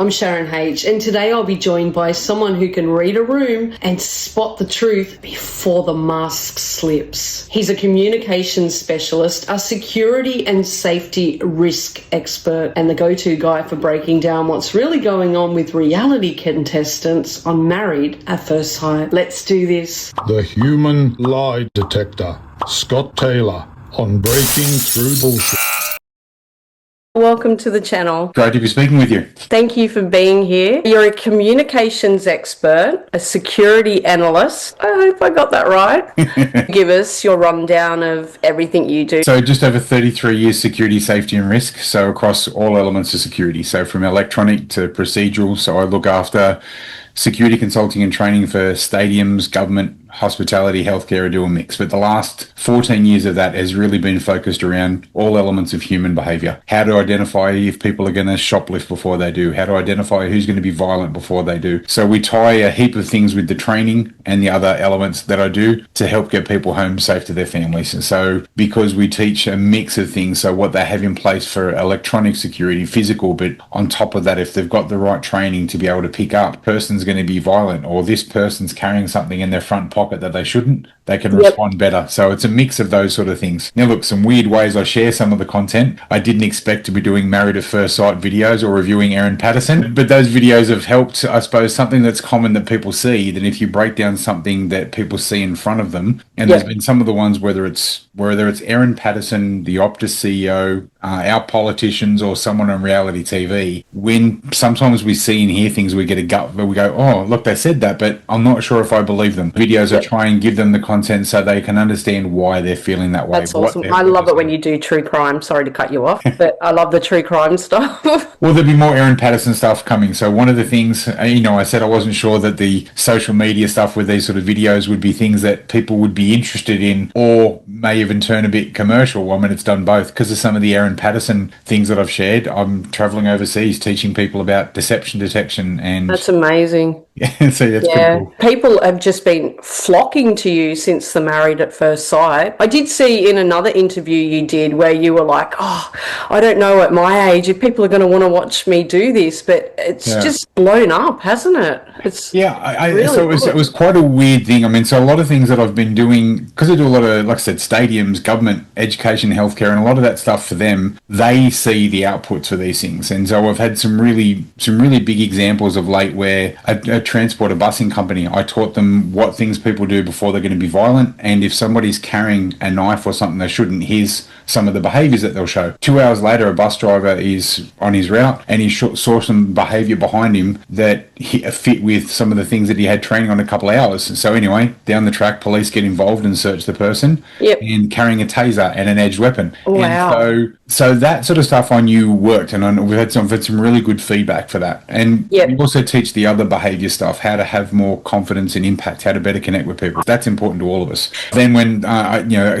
I'm Sharon H, and today I'll be joined by someone who can read a room and spot the truth before the mask slips. He's a communications specialist, a security and safety risk expert, and the go-to guy for breaking down what's really going on with reality contestants on Married at First Sight. Let's do this. The Human Lie Detector. Scott Taylor on breaking through bullshit. Welcome to the channel. Great to be speaking with you. Thank you for being here. You're a communications expert, a security analyst. I hope I got that right. Give us your rundown of everything you do. So just over 33 years security, safety and risk. So across all elements of security. So from electronic to procedural. So I look after security consulting and training for stadiums, government, hospitality, healthcare. I do a mix. But the last 14 years of that has really been focused around all elements of human behavior. How to identify if people are going to shoplift before they do. How to identify who's going to be violent before they do. So we tie a heap of things with the training and the other elements that I do to help get people home safe to their families. And so because we teach a mix of things, so what they have in place for electronic security, physical, but on top of that, if they've got the right training to be able to pick up, person's going to be violent or this person's carrying something in their front pocket that they shouldn't, they can respond better. So it's a mix of those sort of things. Now look, some weird ways I share some of the content. I didn't expect to be doing Married at First Sight videos or reviewing Erin Patterson, but those videos have helped, I suppose, something that's common that people see, that if you break down something that people see in front of them, and there's been some of the ones, whether it's Erin Patterson, the Optus CEO, our politicians, or someone on reality TV, when sometimes we see and hear things, we get a gut, but we go, oh, look, they said that, but I'm not sure if I believe them. Videos I try and give them the content so they can understand why they're feeling that way. That's awesome. I love it when you do true crime. Sorry to cut you off, but I love the true crime stuff. Well, there'll be more Erin Patterson stuff coming. So one of the things, I said I wasn't sure that the social media stuff with these sort of videos would be things that people would be interested in or may even turn a bit commercial. I mean, it's done both because of some of the Erin Patterson things that I've shared. I'm traveling overseas teaching people about deception detection, and that's amazing. Yeah, so that's pretty cool. People have just been flocking to you since the Married at First Sight. I did see in another interview you did where you were like, oh, I don't know at my age if people are going to want to watch me do this, but it's just blown up, hasn't it? It's really so it was quite a weird thing. I mean, so a lot of things that I've been doing, because I do a lot of, like I said, stadiums, government, education, healthcare, and a lot of that stuff for them, they see the outputs for these things. And so I've had some really big examples of late where a transport, a busing company, I taught them what things people do before they're going to be violent, and if somebody's carrying a knife or something they shouldn't, here's some of the behaviours that they'll show. 2 hours later, a bus driver is on his route and he saw some behaviour behind him that fit with some of the things that he had training on a couple of hours. So anyway, down the track, police get involved and search the person, and carrying a taser and an edged weapon. Wow. And so that sort of stuff I knew worked, and we've had some really good feedback for that. And we also teach the other behaviour stuff, how to have more confidence and impact, how to better connect with people. That's important to all of us. Then when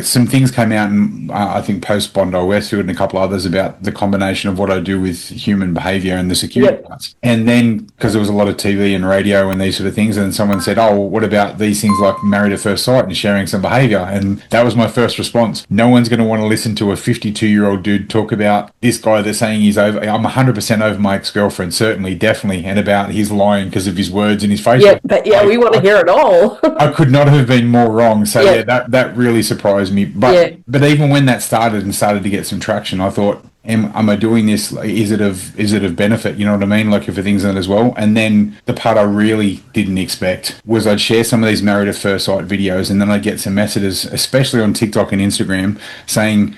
some things came out, and I think post Bondi Westfield and a couple others, about the combination of what I do with human behaviour and the security parts. And then because there was a lot of TV and radio and these sort of things, and someone said, oh, well, what about these things like Married at First Sight and sharing some behaviour? And that was my first response. No one's going to want to listen to a 52-year-old dude talk about this guy that's saying he's over. I'm 100% over my ex-girlfriend, certainly, definitely, and about his lying because of his words in his face. We want to hear it all. I could not have been more wrong. So that really surprised me. But even when that started to get some traction, I thought, am I doing this? Is it of benefit? You know what I mean? Like, if things in it as well. And then the part I really didn't expect was I'd share some of these Married at First Sight videos, and then I'd get some messages, especially on TikTok and Instagram, saying,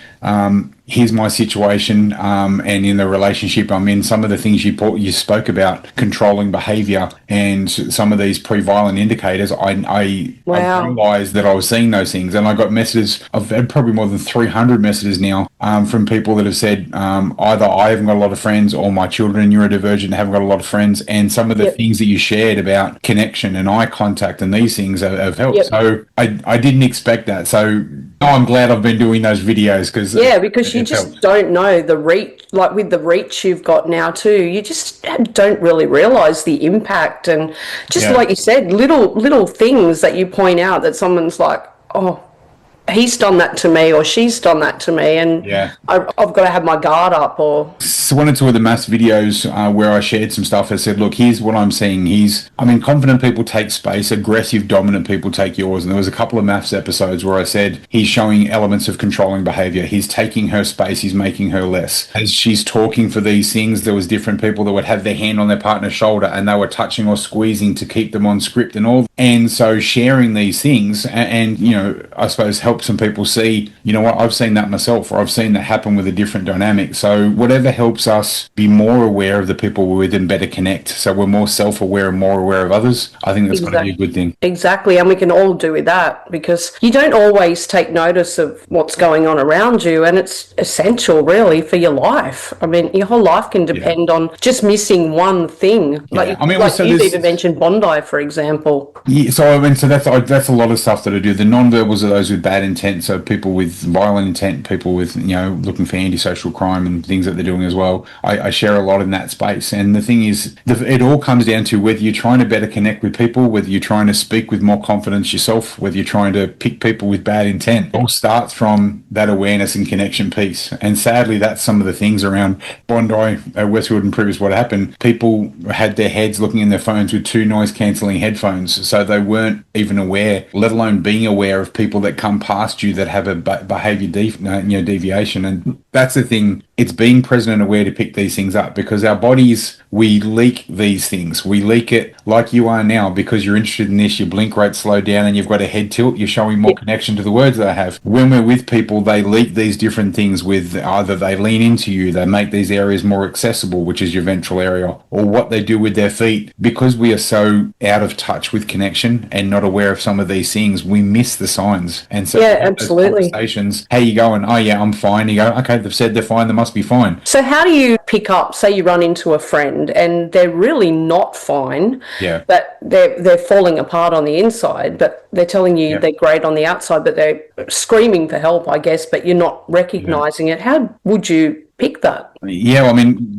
here's my situation, and in the relationship I'm in, some of the things you spoke about, controlling behaviour and some of these pre-violent indicators, I realised that I was seeing those things. And I got messages, I've had probably more than 300 messages now, from people that have said, either I haven't got a lot of friends, or my children neurodivergent haven't got a lot of friends, and some of the things that you shared about connection and eye contact and these things have helped. So I didn't expect that. So I'm glad I've been doing those videos, because you just don't know the reach, like with the reach you've got now too, you just don't really realise the impact. And just like you said, little things that you point out that someone's like, oh, he's done that to me or she's done that to me, and Yeah. I've got to have my guard up. Or So one or two of the mass videos where I shared some stuff, I said, look, here's what I'm seeing. Confident people take space, aggressive, dominant people take yours. And there was a couple of maths episodes where I said, he's showing elements of controlling behavior. He's taking her space. He's making her less. As she's talking for these things, there was different people that would have their hand on their partner's shoulder and they were touching or squeezing to keep them on script and all. And so sharing these things and I suppose help some people see, you know what, I've seen that myself, or I've seen that happen with a different dynamic. So whatever helps us be more aware of the people we're with and better connect, so we're more self-aware and more aware of others, I think that's got to be a good thing. Exactly, and we can all do with that, because you don't always take notice of what's going on around you, and it's essential really for your life. I mean, your whole life can depend on just missing one thing. Like you've even mentioned Bondi, for example. Yeah, so that's a lot of stuff that I do. The non-verbals are those with bad intent, so people with violent intent, people with looking for antisocial crime and things that they're doing as well. I share a lot in that space, and the thing is, it all comes down to whether you're trying to better connect with people, whether you're trying to speak with more confidence yourself, whether you're trying to pick people with bad intent. It all starts from that awareness and connection piece. And sadly, that's some of the things around Bondi, Westwood, and previous what happened. People had their heads looking in their phones with 2 noise-cancelling headphones, so they weren't even aware, let alone being aware of people that come past you that have a behaviour deviation. And that's the thing. It's being present and aware to pick these things up, because our bodies, we leak these things. We leak it like you are now because you're interested in this. Your blink rate slowed down and you've got a head tilt. You're showing more connection to the words that I have. When we're with people, they leak these different things with either they lean into you, they make these areas more accessible, which is your ventral area, or what they do with their feet. Because we are so out of touch with connection and not aware of some of these things, we miss the signs. And so absolutely. Conversations, how you going? Oh yeah, I'm fine. You go, okay, they've said they're fine, they must be fine. So how do you pick up, say you run into a friend and they're really not fine, but they're falling apart on the inside, but they're telling you they're great on the outside, but they're screaming for help, I guess, but you're not recognising it. How would you pick that? Yeah,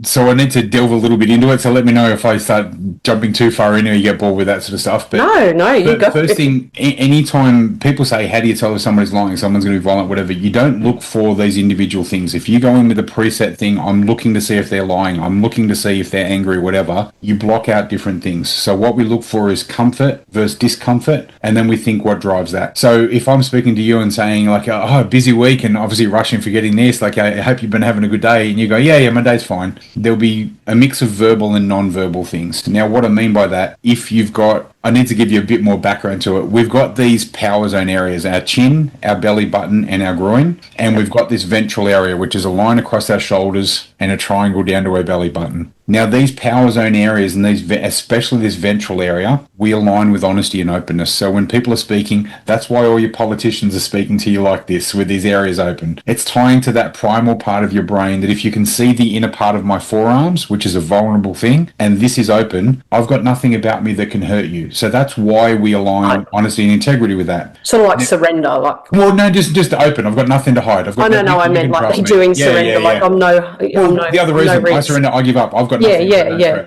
so I need to delve a little bit into it. So let me know if I start jumping too far in or you get bored with that sort of stuff. But no, you go. First thing, anytime people say, how do you tell if somebody's lying, someone's going to be violent, whatever, you don't look for these individual things. If you go in with a preset thing, I'm looking to see if they're lying, I'm looking to see if they're angry, whatever, you block out different things. So what we look for is comfort versus discomfort, and then we think what drives that. So if I'm speaking to you and saying like, oh, busy week, and obviously rushing for getting this, like, I hope you've been having a good day, and you go, yeah, my day's fine. There'll be a mix of verbal and non-verbal things. Now, what I mean by that, if you've got, I need to give you a bit more background to it. We've got these power zone areas, our chin, our belly button, and our groin. And we've got this ventral area, which is a line across our shoulders and a triangle down to our belly button. Now, these power zone areas, and especially this ventral area, we align with honesty and openness. So when people are speaking, that's why all your politicians are speaking to you like this, with these areas open. It's tying to that primal part of your brain that if you can see the inner part of my forearms, which is a vulnerable thing, and this is open, I've got nothing about me that can hurt you. So that's why we align honesty and integrity with that. Sort of like surrender, like. Well, no, just open. I've got nothing to hide. I've got. I meant like doing surrender. Like the other reason I surrender, I give up. I've got nothing.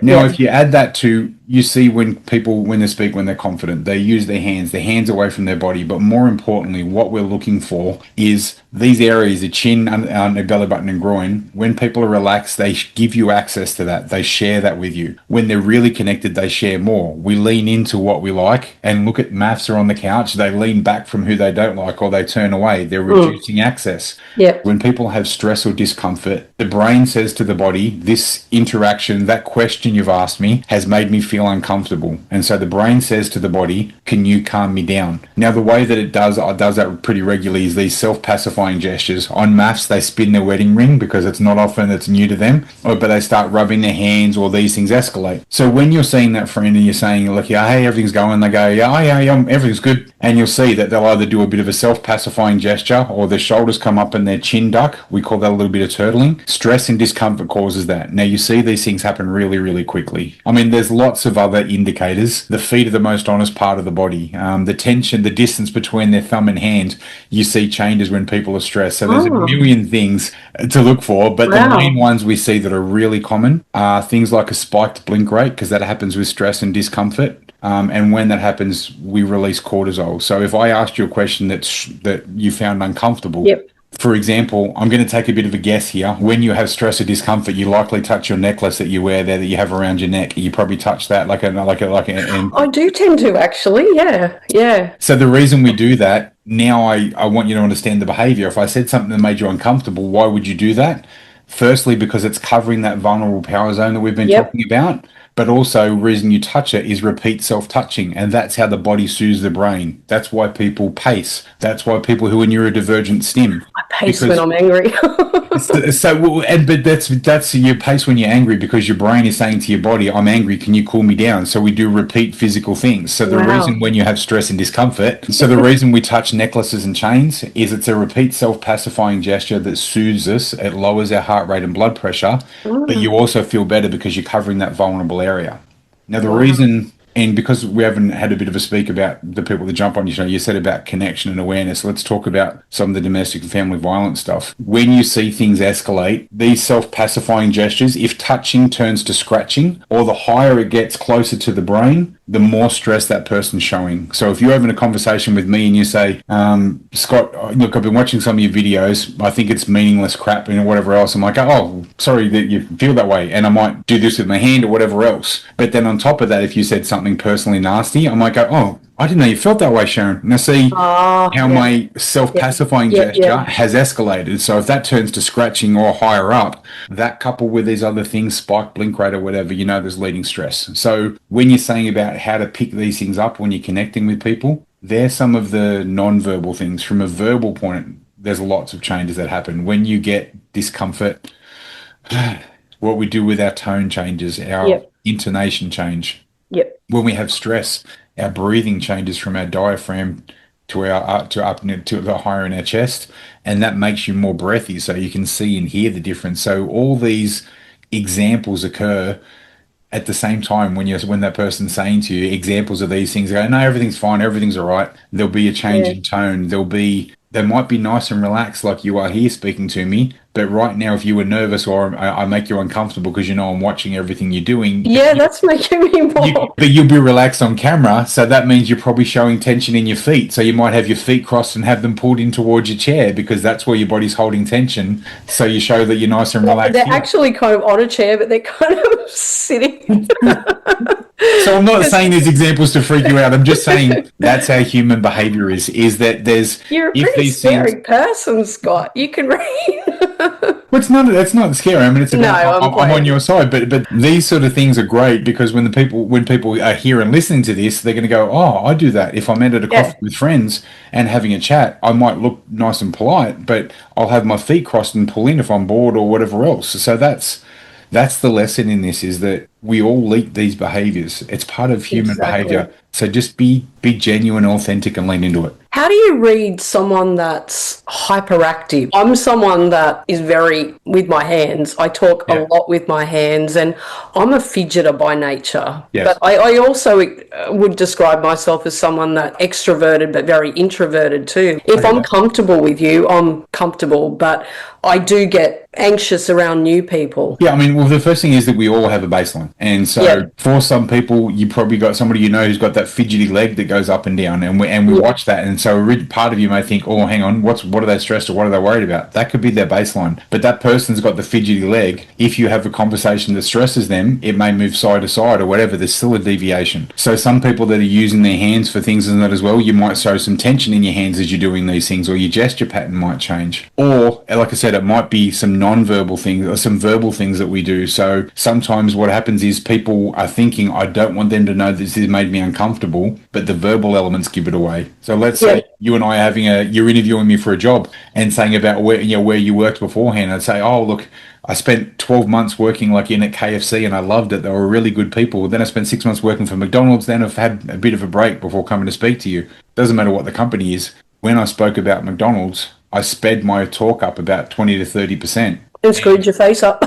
Now, if you add that to, you see when people, when they speak, when they're confident, they use their hands away from their body. But more importantly, what we're looking for is these areas, the chin, the belly button and groin. When people are relaxed, they give you access to that. They share that with you. When they're really connected, they share more. We lean into what we like, and look at maths are on the couch. They lean back from who they don't like, or they turn away. They're reducing access. When people have stress or discomfort, the brain says to the body, this interaction, that question you've asked me has made me feel uncomfortable. And so the brain says to the body, can you calm me down? Now, the way that it does that pretty regularly is these self-pacifying gestures. On maths, they spin their wedding ring because it's not often, it's new to them, but they start rubbing their hands, or these things escalate. So when you're seeing that friend and you're saying, look, yeah, hey, everything's going, they go, yeah, everything's good. And you'll see that they'll either do a bit of a self-pacifying gesture, or their shoulders come up and their chin duck. We call that a little bit of turtling. Stress and discomfort causes that. Now, you see these things happen really, really quickly. I mean, there's lots of other indicators. The feet are the most honest part of the body. The tension, the distance between their thumb and hand, you see changes when people are stressed. So there's a million things to look for, but the main ones we see that are really common are things like a spiked blink rate, because that happens with stress and discomfort. And when that happens, we release cortisol. So if I asked you a question that you found uncomfortable, Yep. for example, I'm going to take a bit of a guess here. When you have stress or discomfort, you likely touch your necklace that you wear there that you have around your neck. You probably touch that and I do tend to actually. Yeah. Yeah. so the reason we do that, now I want you to understand the behavior. If I said something that made you uncomfortable, why would you do that? Firstly, because it's covering that vulnerable power zone that we've been Yep. talking about. But also, reason you touch it is repeat self-touching, and that's how the body soothes the brain. That's why people pace. That's why people who are neurodivergent stim. I pace when I'm angry. But that's your pace when you're angry because your brain is saying to your body, "I'm angry. Can you cool me down?" So we do repeat physical things. So the Wow. reason when you have stress and discomfort, so the reason we touch necklaces and chains is it's a repeat self-pacifying gesture that soothes us. It lowers our heart rate and blood pressure, but you also feel better because you're covering that vulnerable area. Now the reason. And because we haven't had a bit of a speak about the people that jump on your show, you said about connection and awareness. Let's talk about some of the domestic and family violence stuff. When you see things escalate, these self-pacifying gestures, if touching turns to scratching, or the higher it gets closer to the brain, the more stress that person's showing. So if you're having a conversation with me and you say, Scott, look, I've been watching some of your videos. I think it's meaningless crap and whatever else. I'm like, oh, sorry that you feel that way. And I might do this with my hand or whatever else. But then on top of that, if you said something personally nasty, I might go, oh, I didn't know you felt that way, Sharon. Now see how my self-pacifying gesture has escalated. So if that turns to scratching or higher up, that coupled with these other things, spike, blink rate or whatever, there's leading stress. So when you're saying about how to pick these things up when you're connecting with people, they're some of the non-verbal things. From a verbal point, there's lots of changes that happen. When you get discomfort, what we do with our tone changes, our intonation change. Yep. When we have stress, our breathing changes from our diaphragm to our to the higher in our chest, and that makes you more breathy, so you can see and hear the difference. So all these examples occur at the same time when that person's saying to you examples of these things. Go, no, everything's fine, everything's all right. There'll be a change in tone. They might be nice and relaxed like you are here speaking to me, but right now if you were nervous or I make you uncomfortable because I'm watching everything you're doing. Yeah, that's making me more. But you'll be relaxed on camera, so that means you're probably showing tension in your feet. So you might have your feet crossed and have them pulled in towards your chair because that's where your body's holding tension. So you show that you're nice and relaxed. They're actually kind of on a chair, but they're kind of sitting. So I'm not saying these examples to freak you out. I'm just saying that's how human behavior is that there's... You're a pretty scary person, Scott. You can read. Well, that's not scary. I mean, it's about I'm on your side. But these sort of things are great because when people are here and listening to this, they're going to go, oh, I do that. If I'm at a coffee with friends and having a chat, I might look nice and polite, but I'll have my feet crossed and pull in if I'm bored or whatever else. So that's the lesson in this, is that we all leak these behaviors. It's part of human behavior. So just be genuine, authentic, and lean into it. How do you read someone that's hyperactive? I'm someone that is very with my hands. I talk a lot with my hands, and I'm a fidgeter by nature. Yes. But I also would describe myself as someone that extroverted but very introverted too. If I'm comfortable with you, I'm comfortable, but I do get anxious around new people. Yeah, I mean, well, the first thing is that we all have a baseline. And so for some people, you probably got somebody who's got that fidgety leg that goes up and down, and we watch that. And so part of you may think, oh, hang on, what are they stressed or what are they worried about? That could be their baseline. But that person's got the fidgety leg. If you have a conversation that stresses them, it may move side to side or whatever. There's still a deviation. So some people that are using their hands for things and that as well, you might show some tension in your hands as you're doing these things, or your gesture pattern might change. Or, like I said, it might be some non-verbal things or some verbal things that we do. So sometimes what happens is people are thinking, I don't want them to know this has made me uncomfortable, but the verbal elements give it away. So let's say you and I are you're interviewing me for a job and saying about where you worked beforehand. I'd say, oh, look, I spent 12 months working in at KFC and I loved it. They were really good people. Then I spent 6 months working for McDonald's. Then I've had a bit of a break before coming to speak to you. Doesn't matter what the company is. When I spoke about McDonald's, I sped my talk up about 20 to 30%. And screwed your face up.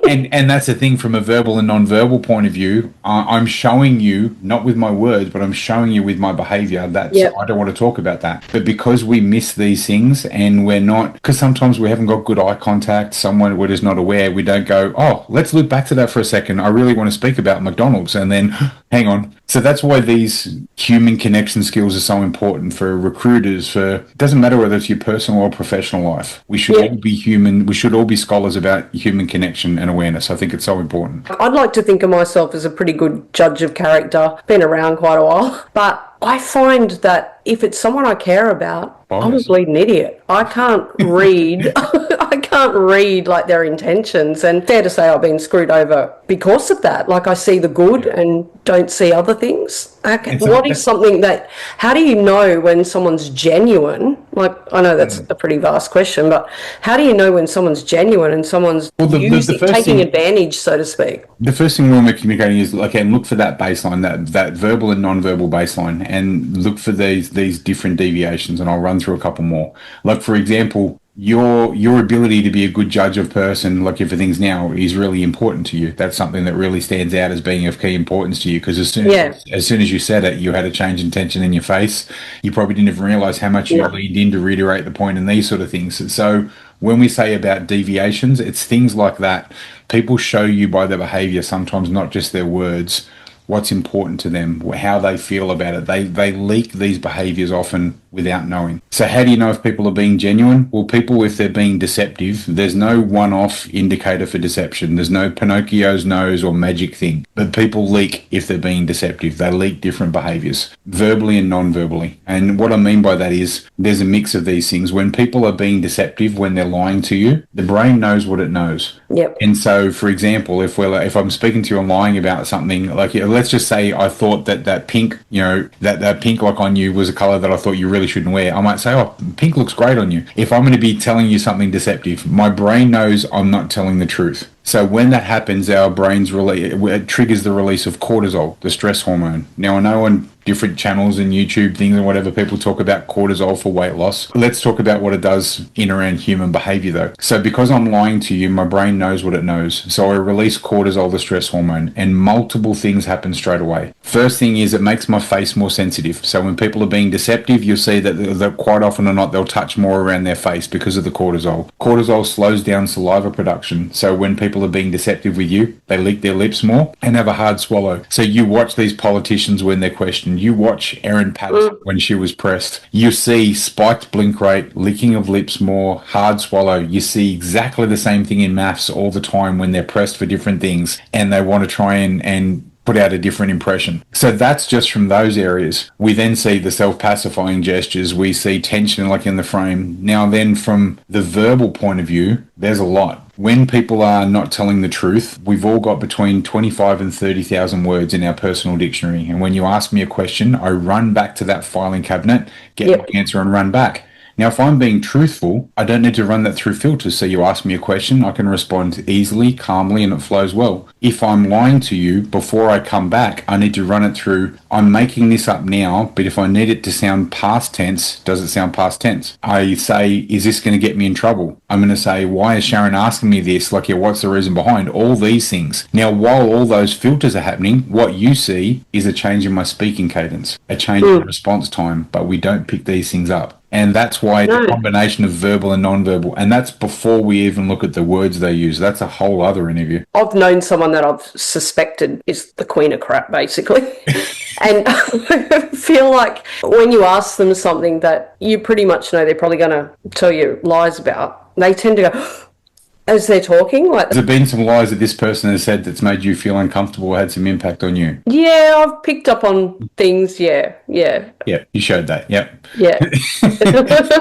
And that's the thing from a verbal and non-verbal point of view. I'm showing you, not with my words, but I'm showing you with my behavior that Yep. I don't want to talk about that. But because we miss these things and we're not, because sometimes we haven't got good eye contact, someone we're just not aware, we don't go, oh, let's look back to that for a second. I really want to speak about McDonald's. And then, hang on. So that's why these human connection skills are so important for recruiters, it doesn't matter whether it's your personal or professional life. We should all be human. We should all be scholars about human connection and awareness. I think it's so important. I'd like to think of myself as a pretty good judge of character. Been around quite a while. But I find that if it's someone I care about, I'm a bleeding idiot. I can't read. I can't read like their intentions, and fair to say I've been screwed over because of that. Like I see the good and don't see other things. What is something that? How do you know when someone's genuine? Like I know that's a pretty vast question, but how do you know when someone's genuine and someone's taking advantage, so to speak? The first thing when we're communicating is and look for that baseline, that verbal and non-verbal baseline, and look for these different deviations. And I'll run through a couple more. Like for example, your ability to be a good judge of person, like everything's now, is really important to you. That's something that really stands out as being of key importance to you, because as soon as you said it, you had a change in tension in your face. You probably didn't even realize how much you leaned in to reiterate the point and these sort of things. So when we say about deviations, it's things like that. People show you by their behavior, sometimes not just their words, what's important to them, how they feel about it. They leak these behaviors often without knowing. So how do you know if people are being genuine? Well, people, if they're being deceptive, there's no one-off indicator for deception. There's no Pinocchio's nose or magic thing. But people leak if they're being deceptive. They leak different behaviors, verbally and non-verbally. And what I mean by that is there's a mix of these things. When people are being deceptive, when they're lying to you, the brain knows what it knows. Yep. And so, for example, if I'm speaking to you and lying about something, like let's just say I thought that pink, that pink lock on you was a color that I thought you really shouldn't wear. I might say, oh, pink looks great on you. If I'm going to be telling you something deceptive, my brain knows I'm not telling the truth. So when that happens, our brains it triggers the release of cortisol, the stress hormone. Now, I know on different channels and YouTube things and whatever, people talk about cortisol for weight loss. Let's talk about what it does in around human behavior though. So because I'm lying to you, my brain knows what it knows. So I release cortisol, the stress hormone, and multiple things happen straight away. First thing is it makes my face more sensitive. So when people are being deceptive, you'll see that quite often or not, they'll touch more around their face because of the cortisol. Cortisol slows down saliva production. So when people are being deceptive with you, they lick their lips more and have a hard swallow. So you watch these politicians when they're questioned. You watch Erin Patterson when she was pressed. You see spiked blink rate, licking of lips more, hard swallow. You see exactly the same thing in maths all the time when they're pressed for different things and they want to try and put out a different impression. So that's just from those areas. We then see the self-pacifying gestures. We see tension like in the frame. Now then from the verbal point of view, there's a lot. When people are not telling the truth, we've all got between 25 and 30,000 words in our personal dictionary. And when you ask me a question, I run back to that filing cabinet, get my answer and run back. Now, if I'm being truthful, I don't need to run that through filters. So you ask me a question, I can respond easily, calmly, and it flows well. If I'm lying to you before I come back, I need to run it through, I'm making this up now, but if I need it to sound past tense, does it sound past tense? I say, is this going to get me in trouble? I'm going to say, why is Sharon asking me this? Like, what's the reason behind all these things? Now, while all those filters are happening, what you see is a change in my speaking cadence, a change in response time, but we don't pick these things up. And that's why the combination of verbal and non-verbal, and that's before we even look at the words they use. That's a whole other interview. I've known someone that I've suspected is the queen of crap, basically. And I feel like when you ask them something that you pretty much know they're probably going to tell you lies about, they tend to go, as they're talking, like... Has there been some lies that this person has said that's made you feel uncomfortable or had some impact on you? Yeah, I've picked up on things, yeah. Yeah, you showed that, yep. Yeah.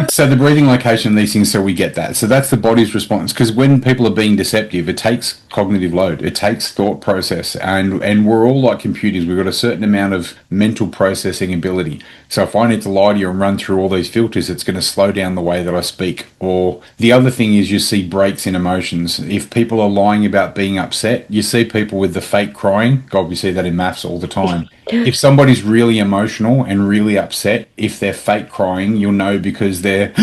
So the breathing location, these things, so we get that. So that's the body's response, because when people are being deceptive, it takes cognitive load. It takes thought process, and we're all like computers. We've got a certain amount of mental processing ability. So if I need to lie to you and run through all these filters, it's going to slow down the way that I speak. Or the other thing is you see breaks in emotions. If people are lying about being upset, you see people with the fake crying. God, we see that in maths all the time. If somebody's really emotional and really upset, if they're fake crying, you'll know because they're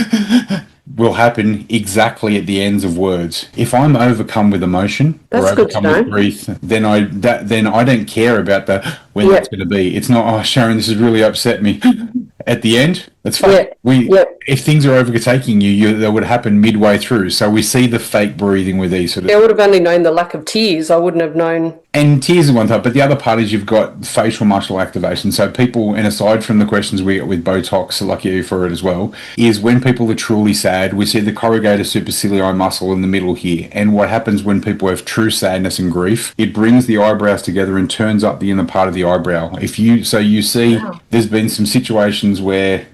will happen exactly at the ends of words. If I'm overcome with emotion or That's good to overcome with know. grief, then I don't care about when Yeah, that's going to be. It's not, oh, Sharon, this has really upset me. At the end, that's yeah, fake. yeah. If things are overtaking you, that would happen midway through. So we see the fake breathing with these sort of I would have only known the lack of tears. I wouldn't have known. and tears are one type, but the other part is you've got facial muscle activation. So people, and aside from the questions we get with Botox, lucky you for it as well, is when people are truly sad, we see the corrugator supercilii muscle in the middle here. And what happens when people have true sadness and grief, it brings the eyebrows together and turns up the inner part of the eyebrow. You see, there's been some situations where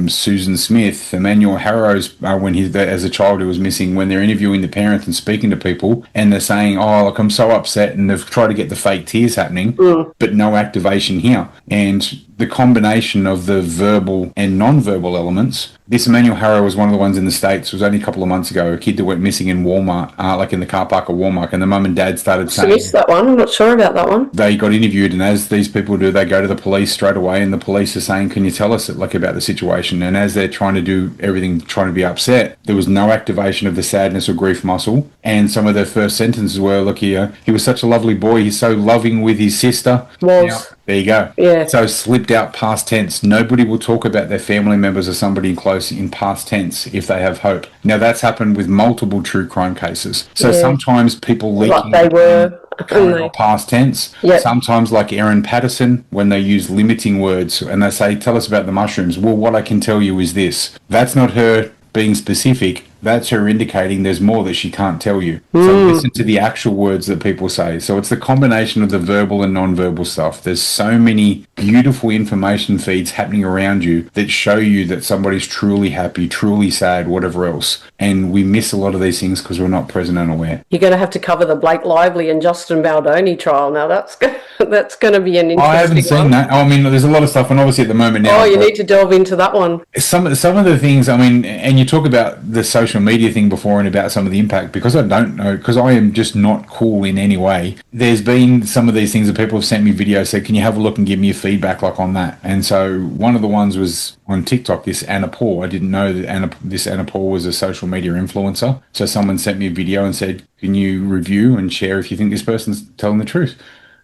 Susan Smith, Emmanuel Harrow's, when as a child who was missing, when they're interviewing the parents and speaking to people, and they're saying, "Oh, look, I'm so upset," and they've tried to get the fake tears happening, but no activation here. And the combination of the verbal and non-verbal elements. This Emmanuel Harrow was one of the ones in the States. It was only a couple of months ago. A kid that went missing in Walmart, like in the car park of Walmart, and the mum and dad started I missed that one. I'm not sure about that one. they got interviewed, and as these people do, they go to the police straight away, and the police are saying, "Can you tell us about the situation?" And as they're trying to do everything, trying to be upset, there was no activation of the sadness or grief muscle. And some of their first sentences were, "Look here, he was such a lovely boy. He's so loving with his sister." Now, there you go. Yeah. So slipped out past tense. Nobody will talk about their family members or somebody close in past tense if they have hope. Now that's happened with multiple true crime cases. So sometimes people leaking Like they were. current or past tense. Yep. Sometimes like Erin Patterson, when they use limiting words and they say, "Tell us about the mushrooms." Well, what I can tell you is this. That's not her being specific. That's her indicating there's more that she can't tell you. So listen to the actual words that people say. So it's the combination of the verbal and non-verbal stuff. There's so many beautiful information feeds happening around you that show you that somebody's truly happy, truly sad, whatever else. And we miss a lot of these things because we're not present and aware. You're going to have to cover the Blake Lively and Justin Baldoni trial now. That's going to be an interesting I haven't seen one. that. I mean, there's a lot of stuff, and obviously at the moment now. Oh, you need to delve into that one. Some of the things, I mean, and you talk about the social media thing before and about some of the impact, because I don't know, because I am just not cool in any way. There's been some of these things that people have sent me videos, said, "Can you have a look and give me your feedback like on that?" And so one of the ones was on TikTok, this Anna Paul. I didn't know that this Anna Paul was a social media influencer. So someone sent me a video and said, "Can you review and share if you think this person's telling the truth?"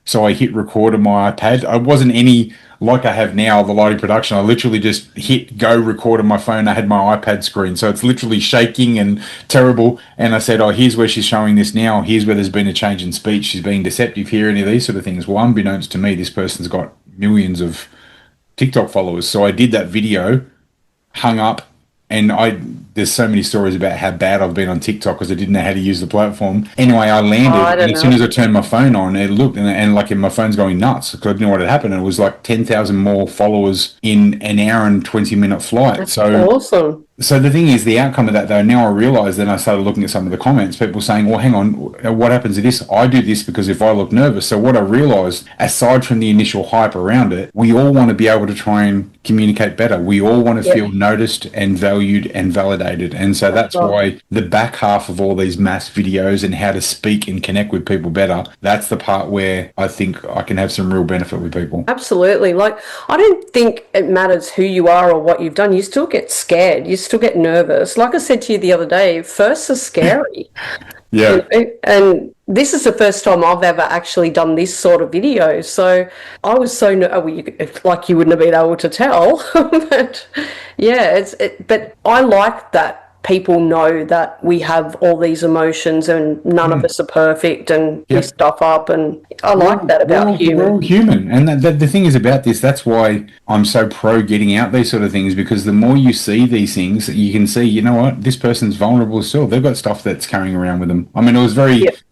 So I hit record on my iPad. I wasn't any like I have now, the lighting production. I literally just hit go record on my phone. I had my iPad screen. So it's literally shaking and terrible. And I said, "Oh, here's where she's showing this now. Here's where there's been a change in speech. She's being deceptive here," any of these sort of things. Well, unbeknownst to me, this person's got millions of TikTok followers. So I did that video, hung up, and there's so many stories about how bad I've been on TikTok because I didn't know how to use the platform. Anyway, I landed, and as soon as I turned my phone on, it looked, and like my phone's going nuts because I didn't know what had happened. And it was like 10,000 more followers in an hour and 20-minute flight. That's awesome. So the thing is, the outcome of that, though, now I realise, then I started looking at some of the comments, people saying, "Well, hang on, what happens to this? I do this because if I look nervous." So what I realised, aside from the initial hype around it, we all want to be able to try and communicate better. We all want to feel noticed and valued and validated. And so that's why the back half of all these mass videos and how to speak and connect with people better, that's the part where I think I can have some real benefit with people. Absolutely. Like, I don't think it matters who you are or what you've done. You still get scared. You still get nervous. Like I said to you the other day, firsts are scary. Yeah. And this is the first time I've ever actually done this sort of video. So I was so, like you wouldn't have been able to tell. But yeah, but I like that people know that we have all these emotions and none of us are perfect and we stuff up, and I like that about human. We're all human. And the thing is about this, that's why I'm so pro getting out these sort of things, because the more you see these things, you can see, you know what, this person's vulnerable still. They've got stuff that's carrying around with them. I mean, it was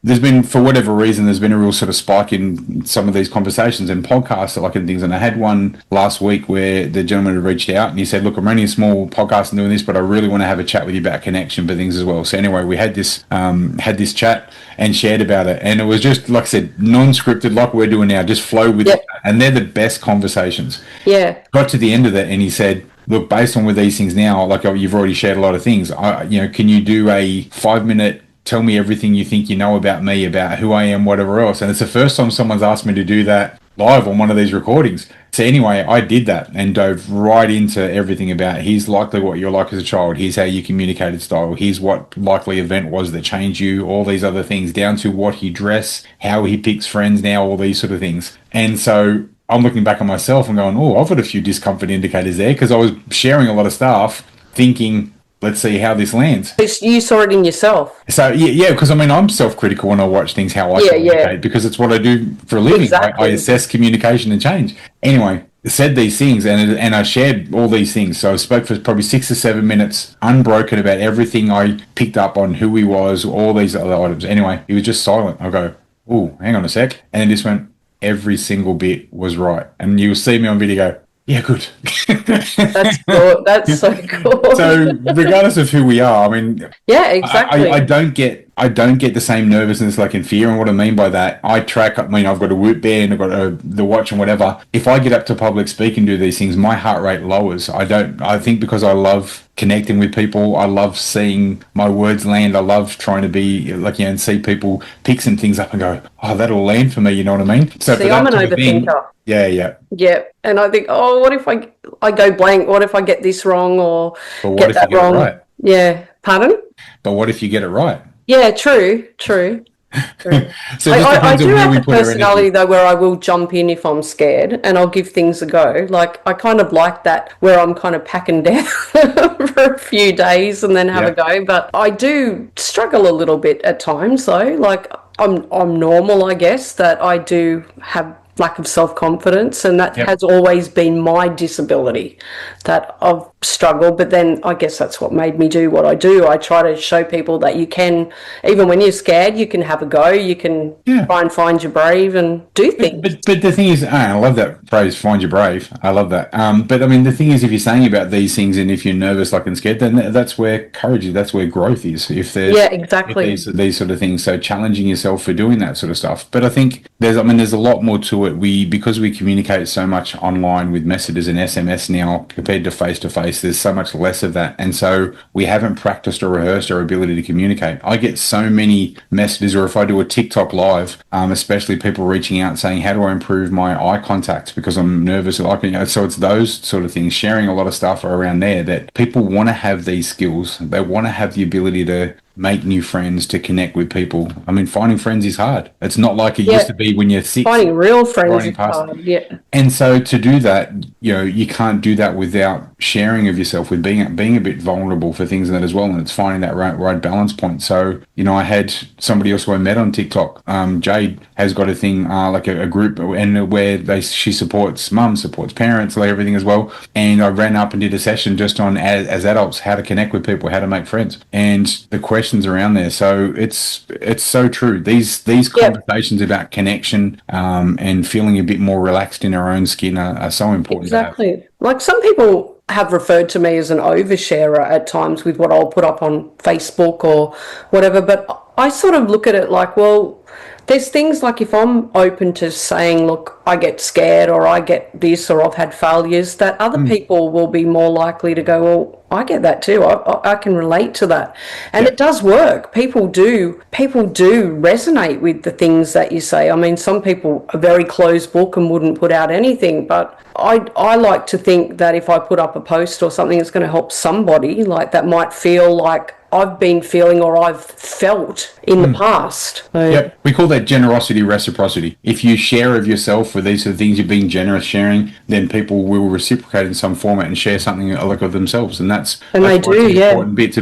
there's been, for whatever reason, there's been a real sort of spike in some of these conversations and podcasts and things. And I had one last week where the gentleman had reached out and he said, "Look, I'm running a small podcast and doing this, but I really want to have a chat with you about connection for things as well." So anyway, we had this chat and shared about it, and it was just, like I said, non-scripted, like we're doing now, just flow with it, and they're the best conversations. Got to the end of it and he said, "Look, based on with these things now, like you've already shared a lot of things, can you do a 5-minute tell me everything you think you know about me, about who I am, whatever else?" And it's the first time someone's asked me to do that live on one of these recordings. So anyway, I did that and dove right into everything about here's likely what you're like as a child. Here's how you communicated style. Here's what likely event was that changed you, all these other things, down to what he dress, how he picks friends now, all these sort of things. And so I'm looking back on myself and going, oh, I've got a few discomfort indicators there because I was sharing a lot of stuff thinking, let's see how this lands. You saw it in yourself. So yeah, because I mean, I'm self-critical when I watch things how I communicate because it's what I do for a living. Exactly. I assess communication and change. Anyway, I said these things and I shared all these things. So I spoke for probably 6 or 7 minutes, unbroken about everything I picked up on who he was, all these other items. Anyway, he was just silent. I go, oh, hang on a sec, and then just went, every single bit was right, and you'll see me on video go, yeah, good. That's cool. That's so cool. So regardless of who we are, I mean, yeah, exactly. I don't get the same nervousness like in fear. And what I mean by that, I track. I mean, I've got a Whoop band, I've got the watch and whatever. If I get up to public speak and do these things, my heart rate lowers. I think because I love connecting with people. I love seeing my words land. I love trying to be like, and see people pick some things up and go, oh, that'll land for me. You know what I mean? So see, I'm an overthinker. Yeah. And I think, oh, what if I go blank? What if I get this wrong or get that wrong? Right? Yeah. Pardon? But what if you get it right? Yeah, true. So I do have a personality though where I will jump in if I'm scared and I'll give things a go. Like I kind of like that where I'm kind of packing down for a few days and then have a go. But I do struggle a little bit at times though. Like I'm normal, I guess, that I do have lack of self-confidence, and that has always been my disability, that I've struggled. But then I guess that's what made me do what I do. I try to show people that you can, even when you're scared, you can have a go, you can try and find your brave and do things. But the thing is, I love that phrase, find your brave. I love that. But I mean, the thing is, if you're saying about these things and if you're nervous, like and scared, then that's where courage is, that's where growth is. If there's exactly. If these sort of things, so challenging yourself for doing that sort of stuff. But I think there's a lot more to it. Because we communicate so much online with messages and SMS now compared to face, there's so much less of that. And so we haven't practiced or rehearsed our ability to communicate. I get so many messages, or if I do a TikTok live, especially people reaching out saying, how do I improve my eye contact because I'm nervous? So it's those sort of things, sharing a lot of stuff around there that people want to have these skills. They want to have the ability to make new friends, to connect with people. I mean, finding friends is hard. It's not like it used to be when you're 6. Finding real friends is hard, And so to do that, you can't do that without sharing of yourself, with being a bit vulnerable for things like that as well. And it's finding that right balance point. So, I had somebody else who I met on TikTok, Jade, has got a thing like a group, and where she supports mums, supports parents, like everything as well. And I ran up and did a session just on as adults, how to connect with people, how to make friends, and the questions around there. So it's so true. These conversations about connection and feeling a bit more relaxed in our own skin are so important. Exactly. Like some people have referred to me as an oversharer at times with what I'll put up on Facebook or whatever, but I sort of look at it like, well, there's things like if I'm open to saying, look, I get scared or I get this or I've had failures, that other people will be more likely to go, well, I get that too. I can relate to that. And it does work. People do resonate with the things that you say. I mean, some people are very closed book and wouldn't put out anything, but I like to think that if I put up a post or something, it's going to help somebody like that might feel like I've been feeling or I've felt in the past. So, we call that generosity reciprocity. If you share of yourself with these sort of things, you're being generous sharing, then people will reciprocate in some format and share something like of themselves, and that's they do, an important bit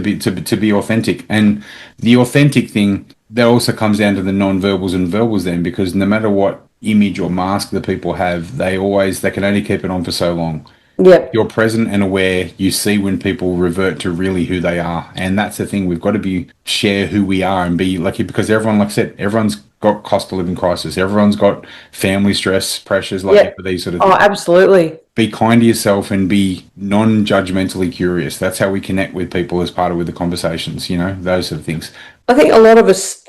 to be authentic. And the authentic thing, that also comes down to the non-verbals and verbals then, because no matter what image or mask that people have, they can only keep it on for so long. You're present and aware. You see when people revert to really who they are, and that's the thing. We've got to share who we are and be lucky, because everyone, like I said, everyone's got cost of living crisis. Everyone's got family stress pressures, for these sort of things. Oh, absolutely. Be kind to yourself and be non-judgmentally curious. That's how we connect with people as part of the conversations. Those sort of things. I think a lot of us,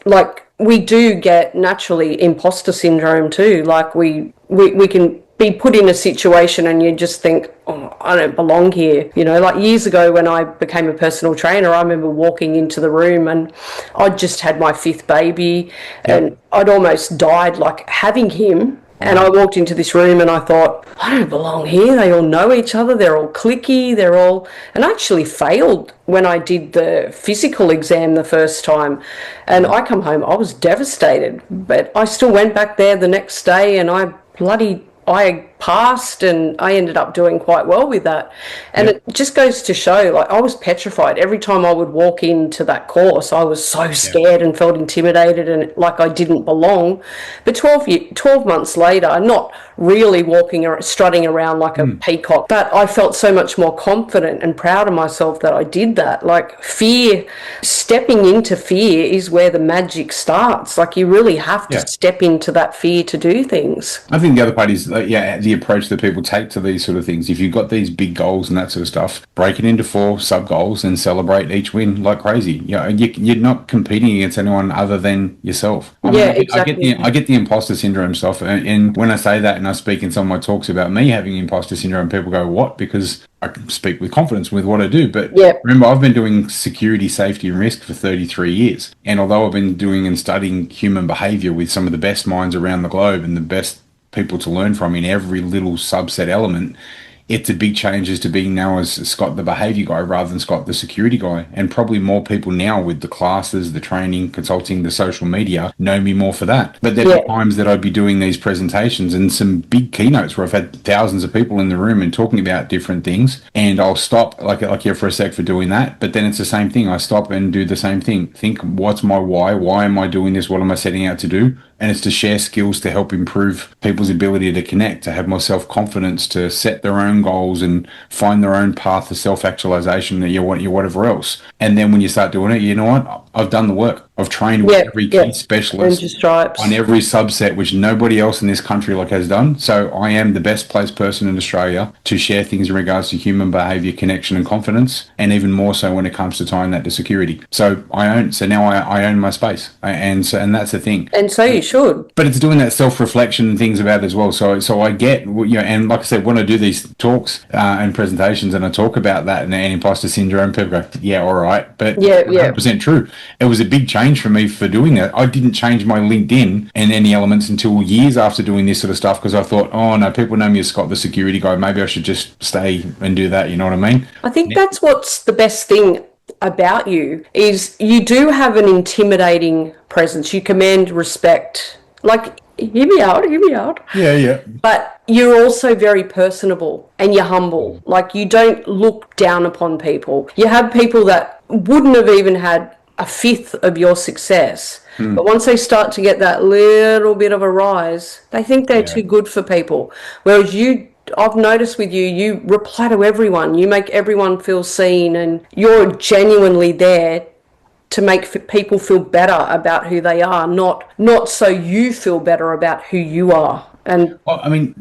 we do get naturally imposter syndrome too. Like we can be put in a situation and you just think, oh, I don't belong here. Like years ago when I became a personal trainer, I remember walking into the room and I'd just had my 5th baby and I'd almost died, like having him And I walked into this room and I thought, I don't belong here. They all know each other. They're all cliquey. And I actually failed when I did the physical exam the first time. And I come home, I was devastated. But I still went back there the next day and I passed, and I ended up doing quite well with that. And it just goes to show, like, I was petrified. Every time I would walk into that course, I was so scared and felt intimidated and like I didn't belong. But 12 months later, not really strutting around like a peacock, but I felt so much more confident and proud of myself that I did that. Like, stepping into fear is where the magic starts. Like, you really have to step into that fear to do things. I think the other part is, the approach that people take to these sort of things. If you've got these big goals and that sort of stuff, break it into 4 sub goals and celebrate each win like crazy. You're not competing against anyone other than yourself. Exactly. I get the imposter syndrome stuff, and when I say that and I speak in some of my talks about me having imposter syndrome, people go, "What?" Because I can speak with confidence with what I do. But remember, I've been doing security, safety, and risk for 33 years, and although I've been doing and studying human behaviour with some of the best minds around the globe and the best people to learn from in every little subset element, it's a big change as to being now as Scott the behaviour guy rather than Scott the security guy. And probably more people now with the classes, the training, consulting, the social media know me more for that. But there are times that I'd be doing these presentations and some big keynotes where I've had thousands of people in the room and talking about different things, and I'll stop like for a sec for doing that. But then it's the same thing. I stop and do the same thing. Think, what's my why? Why am I doing this? What am I setting out to do? And it's to share skills to help improve people's ability to connect, to have more self-confidence, to set their own goals and find their own path to self-actualization, that you want, whatever else. And then when you start doing it, you know what? I've done the work. I've trained with every key specialist on every subset, which nobody else in this country has done. So I am the best placed person in Australia to share things in regards to human behaviour, connection and confidence, and even more so when it comes to tying that to security. So now I own my space. And that's the thing. And so you should. But it's doing that self-reflection and things about it as well. So I get, and like I said, when I do these talks and presentations and I talk about that and imposter syndrome, people go, yeah, all right. But 100% true. It was a big change for me for doing that. I didn't change my LinkedIn and any elements until years after doing this sort of stuff, because I thought, oh no, people know me as Scott the security guy. Maybe I should just stay and do that. You know what I mean? I think that's what's the best thing about you, is you do have an intimidating presence. You command respect. Like, hear me out. Yeah. But you're also very personable and you're humble. Like, you don't look down upon people. You have people that wouldn't have even had a fifth of your success. But once they start to get that little bit of a rise, they think they're too good for people. Whereas I've noticed with you reply to everyone. You make everyone feel seen, and you're genuinely there to make people feel better about who they are, not so you feel better about who you are. And well, I mean,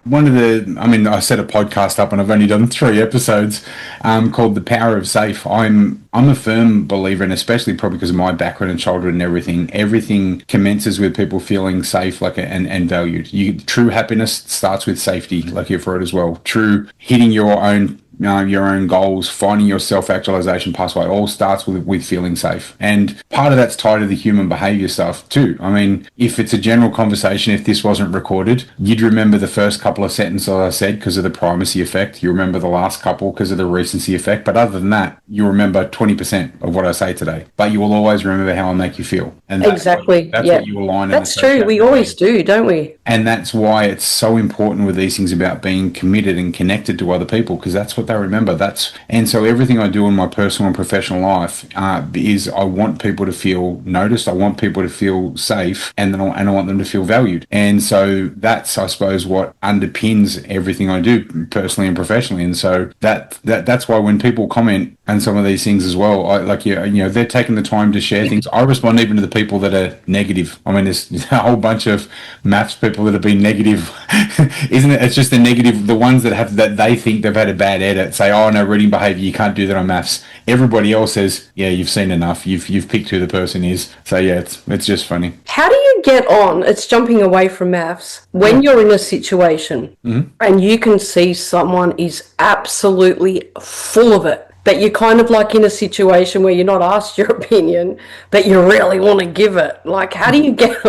I set a podcast up and I've only done 3 episodes called The Power of Safe. I'm a firm believer, and especially probably because of my background in childhood and everything commences with people feeling safe, and valued. True happiness starts with safety, here for it as well. True hitting your own goals, finding your self-actualization pathway, all starts with feeling safe. And part of that's tied to the human behavior stuff too. I mean, if it's a general conversation, if this wasn't recorded, you'd remember the first couple of sentences I said because of the primacy effect. You remember the last couple because of the recency effect. But other than that, you remember 20% of what I say today. But you will always remember how I make you feel. And that's what you align. That's true. We always do, don't we? And that's why it's so important with these things about being committed and connected to other people, because that's what they remember. And so everything I do in my personal and professional life is I want people to feel noticed. I want people to feel safe, and I want them to feel valued. And so that's, I suppose, what underpins everything I do personally and professionally. And so that's why when people comment on some of these things as well, they're taking the time to share things. I respond even to the people that are negative. I mean, there's a whole bunch of maths people that have been negative, isn't it? It's just the negative, the ones that they think they've had a bad edit say, oh no, reading behaviour, you can't do that on maths. Everybody else says, yeah, you've seen enough. You've picked who the person is. So yeah, it's just funny. How do you get on? It's jumping away from maths. When you're in a situation and you can see someone is absolutely full of it, But you're kind of like in a situation where you're not asked your opinion, but you really want to give it. Like, how do you get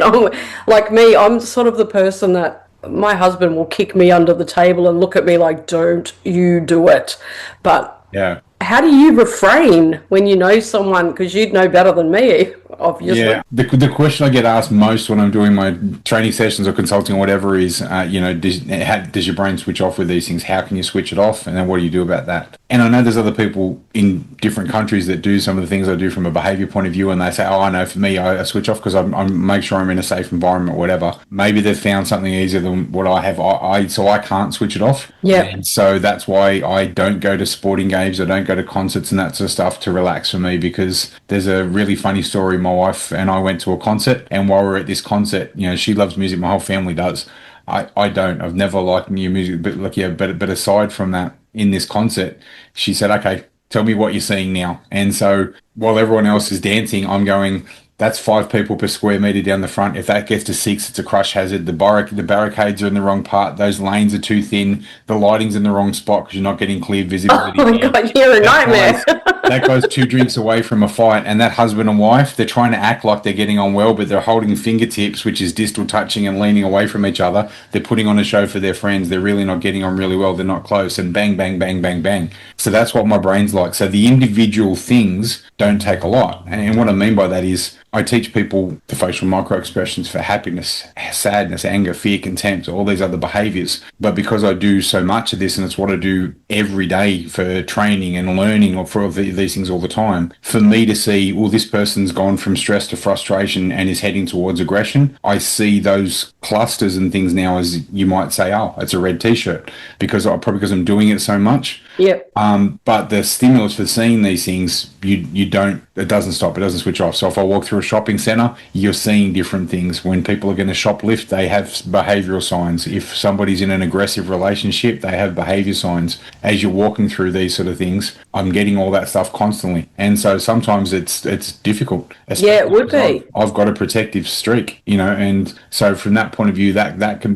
on with, like me, I'm sort of the person that my husband will kick me under the table and look at me like, don't you do it. But Yeah. how do you refrain when you know someone, because you'd know better than me, obviously. Yeah, the question I get asked most when I'm doing my training sessions or consulting or whatever is, does your brain switch off with these things? How can you switch it off? And then what do you do about that? And I know there's other people in different countries that do some of the things I do from a behavior point of view, and they say, oh, I know for me, I switch off because I make sure I'm in a safe environment or whatever. Maybe they've found something easier than what I have. So I can't switch it off. Yeah. And so that's why I don't go to sporting games. I don't go to concerts and that sort of stuff to relax for me, because there's a really funny story. My wife and I went to a concert, and while we were at this concert, she loves music. My whole family does. I don't. I've never liked new music, but aside from that, in this concert, she said, "Okay, tell me what you're seeing now." And so while everyone else is dancing, I'm going, that's 5 people per square meter down the front. If that gets to 6, it's a crush hazard. The barricades are in the wrong part. Those lanes are too thin. The lighting's in the wrong spot because you're not getting clear visibility. Oh my God, you're a nightmare. That goes 2 drinks away from a fight. And that husband and wife, they're trying to act like they're getting on well, but they're holding fingertips, which is distal touching and leaning away from each other. They're putting on a show for their friends. They're really not getting on really well. They're not close. And bang, bang, bang, bang, bang. So that's what my brain's like. So the individual things don't take a lot. And what I mean by that is, I teach people the facial micro expressions for happiness, sadness, anger, fear, contempt, all these other behaviors. But because I do so much of this, and it's what I do every day for training and learning, or for these things all the time, for me to see, well, this person's gone from stress to frustration and is heading towards aggression, I see those clusters and things now as, you might say, oh, it's a red t-shirt, because I'm doing it so much. Yep. But the stimulus for seeing these things, it doesn't stop. It doesn't switch off. So if I walk through a shopping center, you're seeing different things. When people are going to shoplift, they have behavioral signs. If somebody's in an aggressive relationship, they have behavior signs. As you're walking through these sort of things, I'm getting all that stuff constantly. And so sometimes it's difficult. Yeah, it would be. I've got a protective streak, and so from that point of view, that can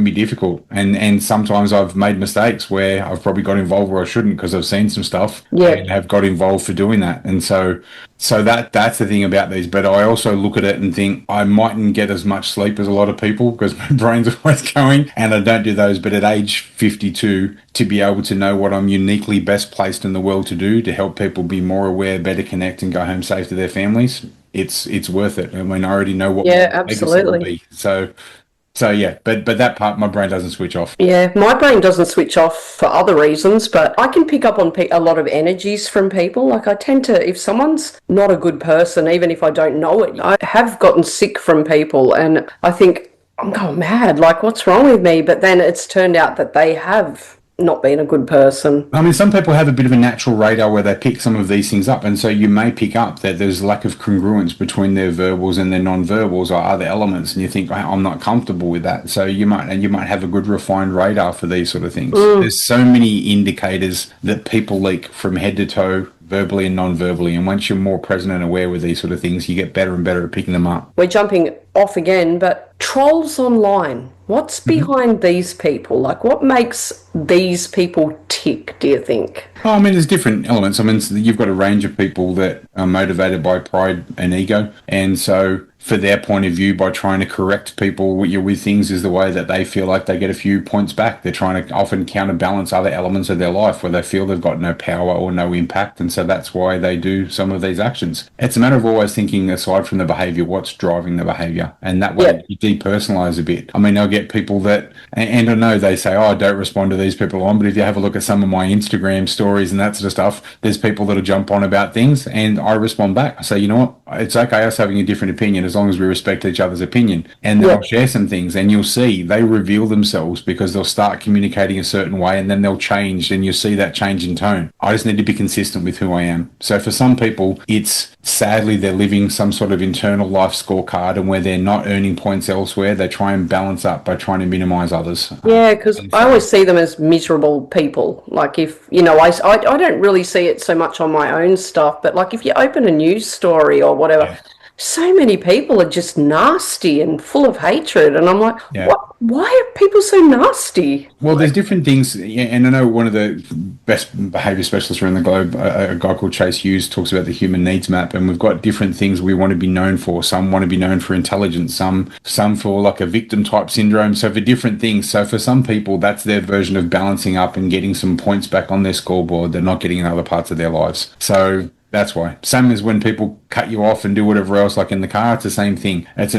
be difficult. And sometimes I've made mistakes where I've probably got involved where I shouldn't, because I've seen some stuff and have got involved for doing that. And so that's the thing about these. But I also look at it and think I mightn't get as much sleep as a lot of people, because my brain's always going, and I don't do those. But at age 52, to be able to know what I'm uniquely best placed in the world to do to help people be more aware, better connect, and go home safe to their families, it's worth it. I mean, I already know what my legacy will be. So yeah, but that part, my brain doesn't switch off. Yeah, my brain doesn't switch off for other reasons, but I can pick up on a lot of energies from people. Like, I tend to, if someone's not a good person, even if I don't know it, I have gotten sick from people, and I think, I'm going mad, like, what's wrong with me? But then it's turned out that they have not been a good person. I mean, some people have a bit of a natural radar where they pick some of these things up, and so you may pick up that there's lack of congruence between their verbals and their non-verbals or other elements, and you think, I'm not comfortable with that. So you might have a good refined radar for these sort of things. There's so many indicators that people leak from head to toe, verbally and non-verbally, and once you're more present and aware with these sort of things, you get better and better at picking them up. We're jumping off again, but trolls online, what's behind these people? Like, what makes these people tick, do you think? Oh, I mean, there's different elements. I mean, you've got a range of people that are motivated by pride and ego, and so for their point of view, by trying to correct people with things is the way that they feel like they get a few points back. They're trying to often counterbalance other elements of their life where they feel they've got no power or no impact, and so that's why they do some of these actions. It's a matter of always thinking, aside from the behavior, what's driving the behavior, and that way you depersonalize a bit. I mean, I'll get people that, and I know they say, oh, I don't respond to these people on, but if you have a look at some of my Instagram stories and that sort of stuff, there's people that'll jump on about things, and I respond back. I say, you know what, it's okay us having a different opinion as long as we respect each other's opinion. And then I'll share some things, and you'll see they reveal themselves because they'll start communicating a certain way, and then they'll change, and you'll see that change in tone. I just need to be consistent with who I am. So for some people, it's sadly they're living some sort of internal life scorecard, and where they're not earning points elsewhere, they try and balance up by trying to minimize others. Yeah, because I always see them as miserable people. Like, if, I don't really see it so much on my own stuff, but like if you open a news story or whatever, so many people are just nasty and full of hatred. And I'm like, Yeah. what? Why are people so nasty? Well, there's different things, yeah, and I know one of the best behaviour specialists around the globe, a guy called Chase Hughes, talks about the human needs map, and we've got different things we want to be known for. Some want to be known for intelligence, some for like a victim type syndrome. So for different things. So for some people, that's their version of balancing up and getting some points back on their scoreboard they're not getting in other parts of their lives. So that's why. Same as when people cut you off and do whatever else, like in the car, it's the same thing. It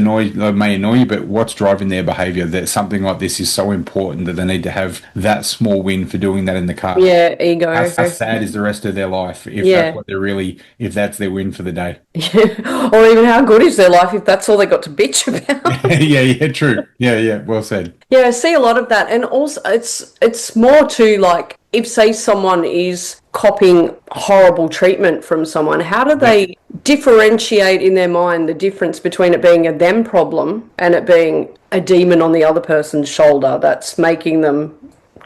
may annoy you, but what's driving their behaviour? That something like this is so important that they need to have that small win for doing that in the car. Yeah, ego. How sad is the rest of their life if that's what they're really, if that's their win for the day? Or even how good is their life if that's all they got to bitch about? Yeah, true. Yeah, well said. Yeah, I see a lot of that, and also it's more to like if say someone is copying horrible treatment from someone, how do they differentiate in their mind the difference between it being a them problem and it being a demon on the other person's shoulder that's making them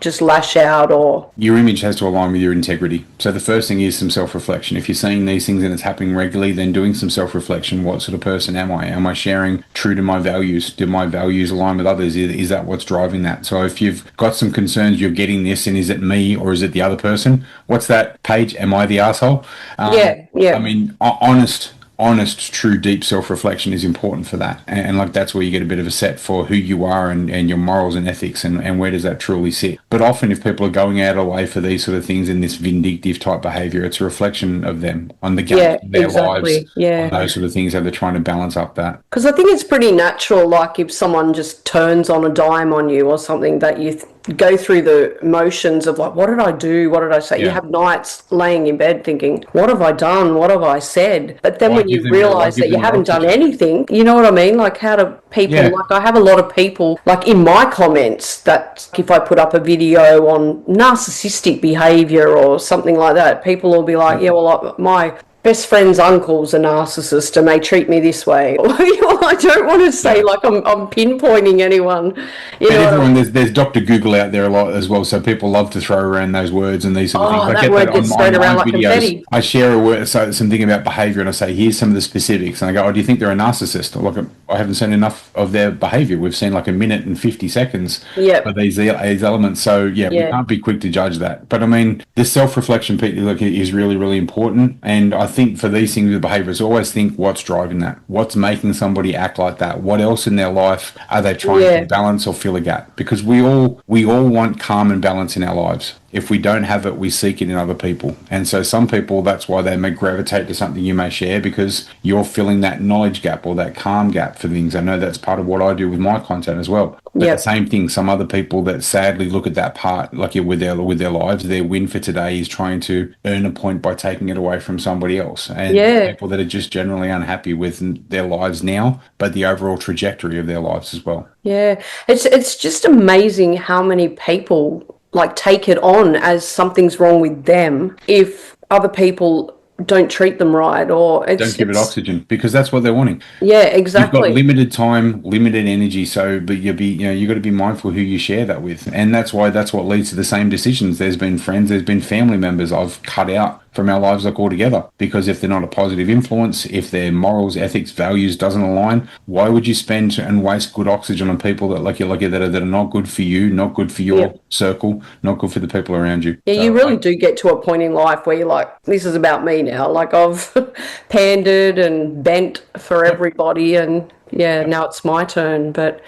just lash out? Or your image has to align with your integrity. So the first thing is some self-reflection. If you're seeing these things and it's happening regularly, then doing some self-reflection. What sort of person am I? Am I sharing true to my values? Do my values align with others? Is that what's driving that? So if you've got some concerns, you're getting this, and is it me or is it the other person? What's that page? Am I the asshole? Yeah. I mean, honest, true, deep self-reflection is important for that. And like, that's where you get a bit of a set for who you are and your morals and ethics and where does that truly sit. But often if people are going out of the way for these sort of things in this vindictive type behavior, it's a reflection of them on the gaps of their lives, on those sort of things, how they're trying to balance up that. Because I think it's pretty natural, like if someone just turns on a dime on you or something, that you go through the motions of like, what did I do? What did I say? You have nights laying in bed thinking, what have I done? What have I said? But then when you realise that you haven't done anything, you know what I mean? Like, how do people, like I have a lot of people, like in my comments, that if I put up a video on narcissistic behaviour or something like that, people will be like, yeah, well, my best friend's uncle's a narcissist and they treat me this way. I don't want to say like I'm pinpointing anyone. You know, everyone, there's Dr. Google out there a lot as well, so people love to throw around those words and these sort of things. I that get word that gets on thrown around my like videos. confetti. I share a word, something about behaviour, and I say, here's some of the specifics, and I go, oh, do you think they're a narcissist? Like, I haven't seen enough of their behaviour. We've seen like a minute and 50 seconds of these elements. So we can't be quick to judge that. But I mean, the self-reflection is really, really important. And I think for these things with behaviours, always think what's driving that, what's making somebody act like that, what else in their life are they trying to balance or fill a gap? Because we all want calm and balance in our lives. If we don't have it, we seek it in other people. And so some people, that's why they may gravitate to something you may share, because you're filling that knowledge gap or that calm gap for things. I know that's part of what I do with my content as well. But the same thing, some other people that sadly look at that part, like with their lives, their win for today is trying to earn a point by taking it away from somebody else. And people that are just generally unhappy with their lives now, but the overall trajectory of their lives as well. Yeah, it's just amazing how many people like take it on as something's wrong with them if other people don't treat them right, or don't give it oxygen, because that's what they're wanting. Yeah, exactly. You've got limited time, limited energy, so but you got to be mindful who you share that with, and that's what leads to the same decisions. There's been friends, there's been family members I've cut out from our lives like altogether, because if they're not a positive influence, if their morals, ethics, values doesn't align, why would you spend and waste good oxygen on people that that are not good for you, not good for your circle, not good for the people around you? Yeah, so you really do get to a point in life where you're like, this is about me now. Like, I've pandered and bent for everybody, and now it's my turn. But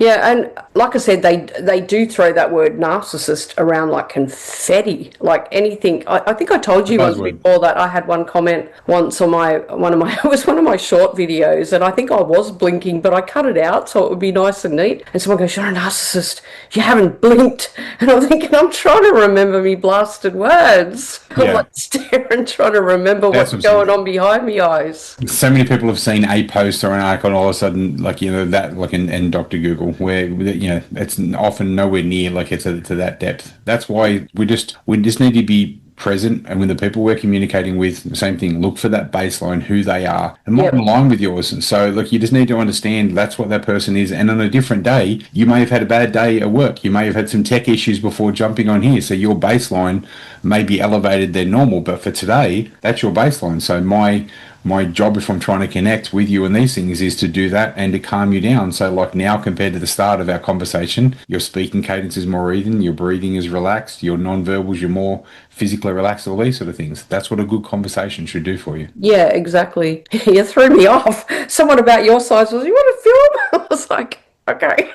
and like I said, they do throw that word narcissist around like confetti, like anything. I think I told you once before that I had one comment once on one of my short videos, and I think I was blinking, but I cut it out so it would be nice and neat. And someone goes, "You're a narcissist. You haven't blinked." And I'm thinking, I'm trying to remember me blasted words. I'm like staring, trying to remember what's going on behind me eyes. So many people have seen a post or an article, and all of a sudden, like, that, like in Dr. Google, where it's often nowhere near like it's to that depth. That's why we just need to be present, and when the people we're communicating with, the same thing, look for that baseline, who they are, and not in line with yours. And so, look, you just need to understand that's what that person is. And on a different day, you may have had a bad day at work. You may have had some tech issues before jumping on here. So your baseline may be elevated than normal, but for today, that's your baseline. So my my job, if I'm trying to connect with you and these things, is to do that and to calm you down. So like now compared to the start of our conversation, your speaking cadence is more even, your breathing is relaxed, your non-verbals, you're more physically relaxed, all these sort of things. That's what a good conversation should do for you. Yeah, exactly. You threw me off. Someone about your size was, you want to film? I was like, okay.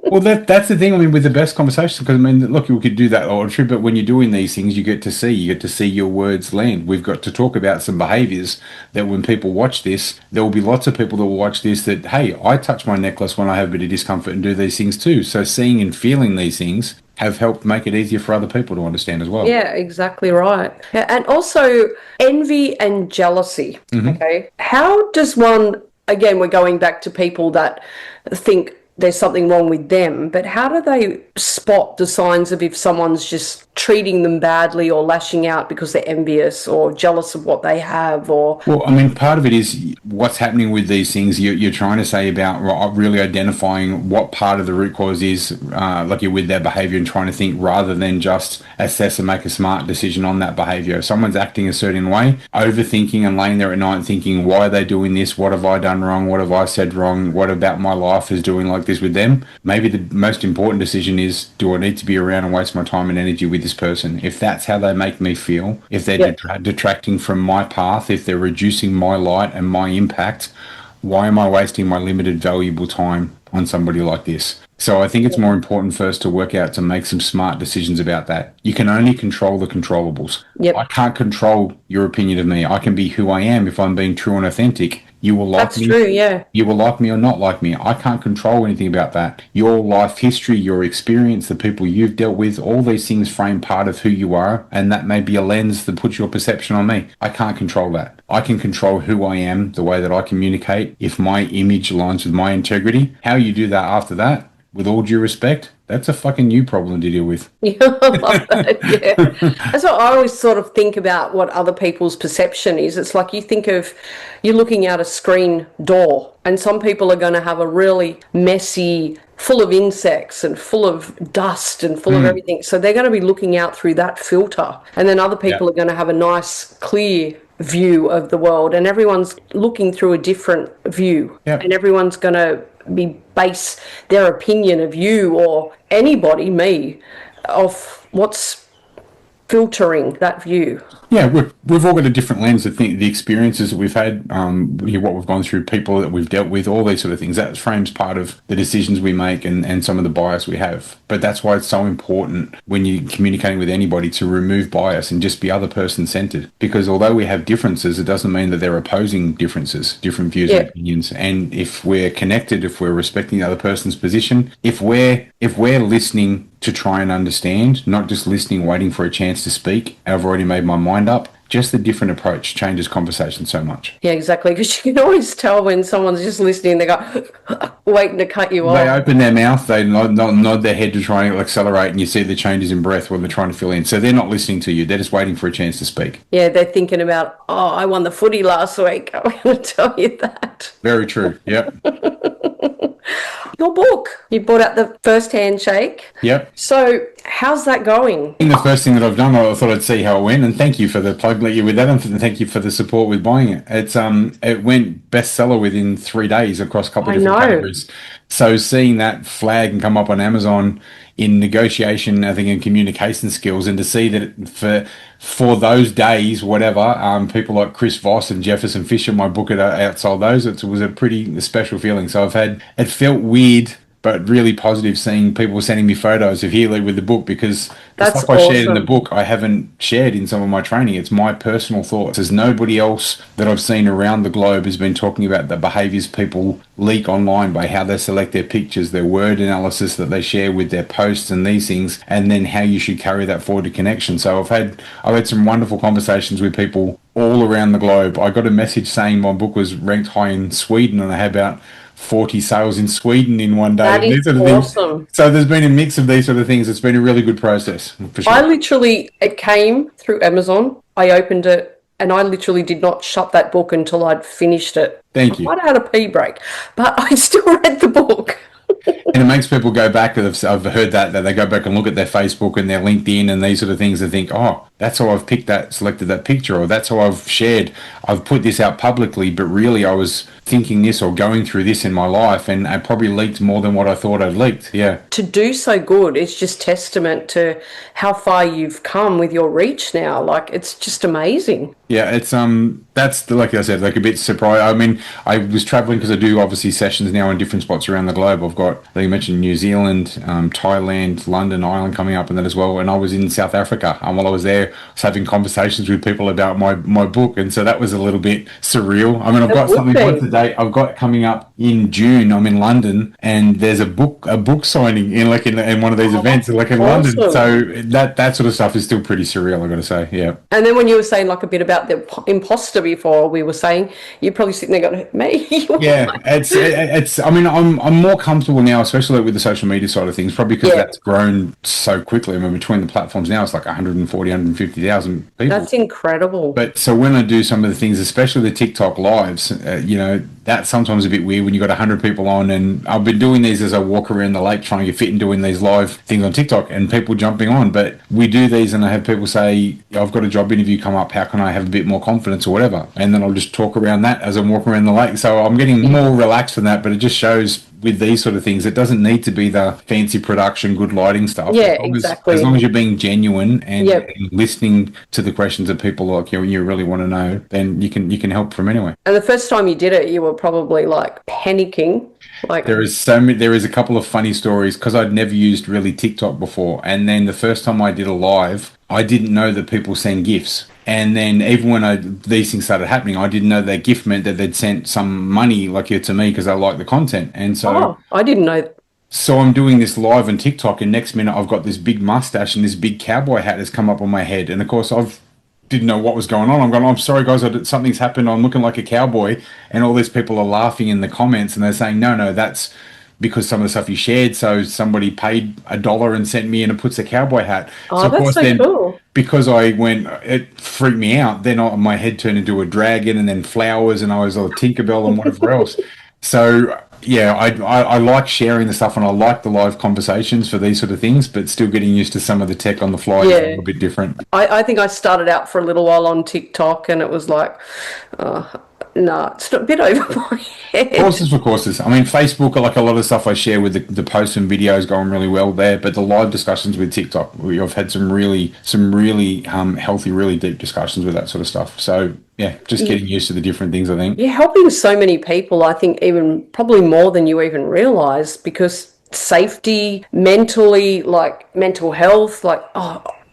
Well, that's the thing. I mean, with the best conversations, because I mean, look, you could do that all true, but when you're doing these things, you get to see your words land. We've got to talk about some behaviours that when people watch this, there will be lots of people that will watch this that, hey, I touch my necklace when I have a bit of discomfort and do these things too. So seeing and feeling these things have helped make it easier for other people to understand as well. Yeah, exactly right. Yeah, and also envy and jealousy. Okay. How does one, again, we're going back to people that think there's something wrong with them, but how do they spot the signs of if someone's just treating them badly or lashing out because they're envious or jealous of what they have? Or Well, I mean, part of it is what's happening with these things. You're trying to say about really identifying what part of the root cause is, like you're with their behavior and trying to think rather than just assess and make a smart decision on that behavior. If someone's acting a certain way, overthinking and laying there at night thinking, why are they doing this? What have I done wrong? What have I said wrong? What about my life is doing like this with them? Maybe the most important decision is, do I need to be around and waste my time and energy with this person? If that's how they make me feel, if they're detracting from my path, if they're reducing my light and my impact, why am I wasting my limited valuable time on somebody like this? So I think it's more important first to work out to make some smart decisions about that. You can only control the controllables. I can't control your opinion of me. I can be who I am if I'm being true and authentic. You will like that's me. true, yeah. You will like me or not like me. I can't control anything about that. Your life history, your experience, the people you've dealt with, all these things frame part of who you are, and that may be a lens that puts your perception on me. I can't control that. I can control who I am, the way that I communicate, if my image aligns with my integrity. How you do that after that, with all due respect, that's a fucking you problem to deal with. Yeah, I love that. Yeah. That's what I always sort of think about what other people's perception is. It's like you're looking out a screen door, and some people are going to have a really messy, full of insects and full of dust and full of everything. So they're going to be looking out through that filter. And then other people are going to have a nice, clear view of the world, and everyone's looking through a different view. And everyone's going to base their opinion of you or anybody, me, of what's filtering that view. Yeah, we've all got a different lens. I think the experiences that we've had, what we've gone through, people that we've dealt with, all these sort of things, that frames part of the decisions we make and some of the bias we have. But that's why it's so important when you're communicating with anybody to remove bias and just be other person centered. Because although we have differences, it doesn't mean that they're opposing differences, different views and opinions. And if we're connected, if we're respecting the other person's position, if we're listening to try and understand, not just listening, waiting for a chance to speak, I've already made my mind up. Just the different approach changes conversation so much. Yeah, exactly. Because you can always tell when someone's just listening, they go, waiting to cut you off. They open their mouth, they nod their head to try and accelerate, and you see the changes in breath when they're trying to fill in. So they're not listening to you. They're just waiting for a chance to speak. Yeah, they're thinking about, oh, I won the footy last week. I'm going to tell you that. Very true. Yep. Your book, you brought out the first handshake. Yep. So how's that going? The first thing that I've done, I thought I'd see how it went, and thank you for the plug with that, and thank you for the support with buying it. It went bestseller within 3 days across a couple of different categories. So seeing that flag and come up on Amazon in negotiation, I think, and communication skills, and to see that for those days, whatever, people like Chris Voss and Jefferson Fisher, my book had outsold those. It was a pretty special feeling. So it felt weird, but really positive seeing people sending me photos of Healy with the book, because the stuff I shared in the book, I haven't shared in some of my training. It's my personal thoughts. There's nobody else that I've seen around the globe has been talking about the behaviors people leak online by how they select their pictures, their word analysis that they share with their posts and these things, and then how you should carry that forward to connection. So I've had some wonderful conversations with people all around the globe. I got a message saying my book was ranked high in Sweden, and I had about 40 sales in Sweden in one day. That is awesome. So there's been a mix of these sort of things. It's been a really good process, for sure. It came through Amazon. I opened it, and I literally did not shut that book until I'd finished it. Thank you. I might have had a pee break, but I still read the book. And it makes people go back. I've heard that they go back and look at their Facebook and their LinkedIn and these sort of things and think, oh, that's how I've selected that picture, or that's how I've put this out publicly, but really I was thinking this or going through this in my life, and I probably leaked more than what I thought I'd leaked. Yeah. To do so good, it's just testament to how far you've come with your reach now. Like, it's just amazing. Yeah, it's that's like I said, like a bit surprised. I mean, I was traveling because I do obviously sessions now in different spots around the globe. I've got, like you mentioned, New Zealand, Thailand, London, Ireland coming up, and that as well. And I was in South Africa, and while I was there, I was having conversations with people about my book, and so that was a little bit surreal. I mean, I've got something on today. I've got coming up in June. I'm in London, and there's a book signing in one of these events, like in London. So that sort of stuff is still pretty surreal, I got to say. Yeah. And then when you were saying like a bit about the imposter before, we were saying you're probably sitting there going, me. Yeah, it's. I mean, I'm more comfortable now, especially with the social media side of things, probably because that's grown so quickly. I mean, between the platforms now, it's like 140, 150,000 people. That's incredible. But so when I do some of the things, especially the TikTok lives, that's sometimes a bit weird when you've got 100 people on. And I've been doing these as I walk around the lake trying to get fit and doing these live things on TikTok and people jumping on. But we do these and I have people say, I've got a job interview come up. How can I have a bit more confidence or whatever? And then I'll just talk around that as I'm walking around the lake. So I'm getting more relaxed than that, but it just shows with these sort of things, it doesn't need to be the fancy production, good lighting stuff. Yeah, exactly. As long as you're being genuine and listening to the questions that people like you really want to know, then you can help from anywhere. And the first time you did it, you were probably like panicking. Like, there is a couple of funny stories because I'd never used really TikTok before, and then the first time I did a live, I didn't know that people send gifts. And then even when these things started happening, I didn't know that gift meant that they'd sent some money to me because they liked the content. And so I didn't know. So I'm doing this live on TikTok, and next minute I've got this big mustache and this big cowboy hat has come up on my head. And of course didn't know what was going on. I'm going, I'm sorry guys, something's happened. I'm looking like a cowboy. And all these people are laughing in the comments and they're saying, no, that's because some of the stuff you shared. So somebody paid $1 and sent me and it puts a cowboy hat. Oh, so of that's course, so then, cool. Because it freaked me out. Then my head turned into a dragon and then flowers and I was a Tinkerbell and whatever else. So yeah, I like sharing the stuff and I like the live conversations for these sort of things, but still getting used to some of the tech on the fly is a little bit different. I think I started out for a little while on TikTok and it was like, it's a bit over my head. Courses for courses. I mean, Facebook, like a lot of stuff I share with the posts and videos going really well there, but the live discussions with TikTok, I've had some really healthy, really deep discussions with that sort of stuff. So yeah, just getting used to the different things, I think. You're helping so many people, I think even probably more than you even realise, because safety, mentally, like mental health, like,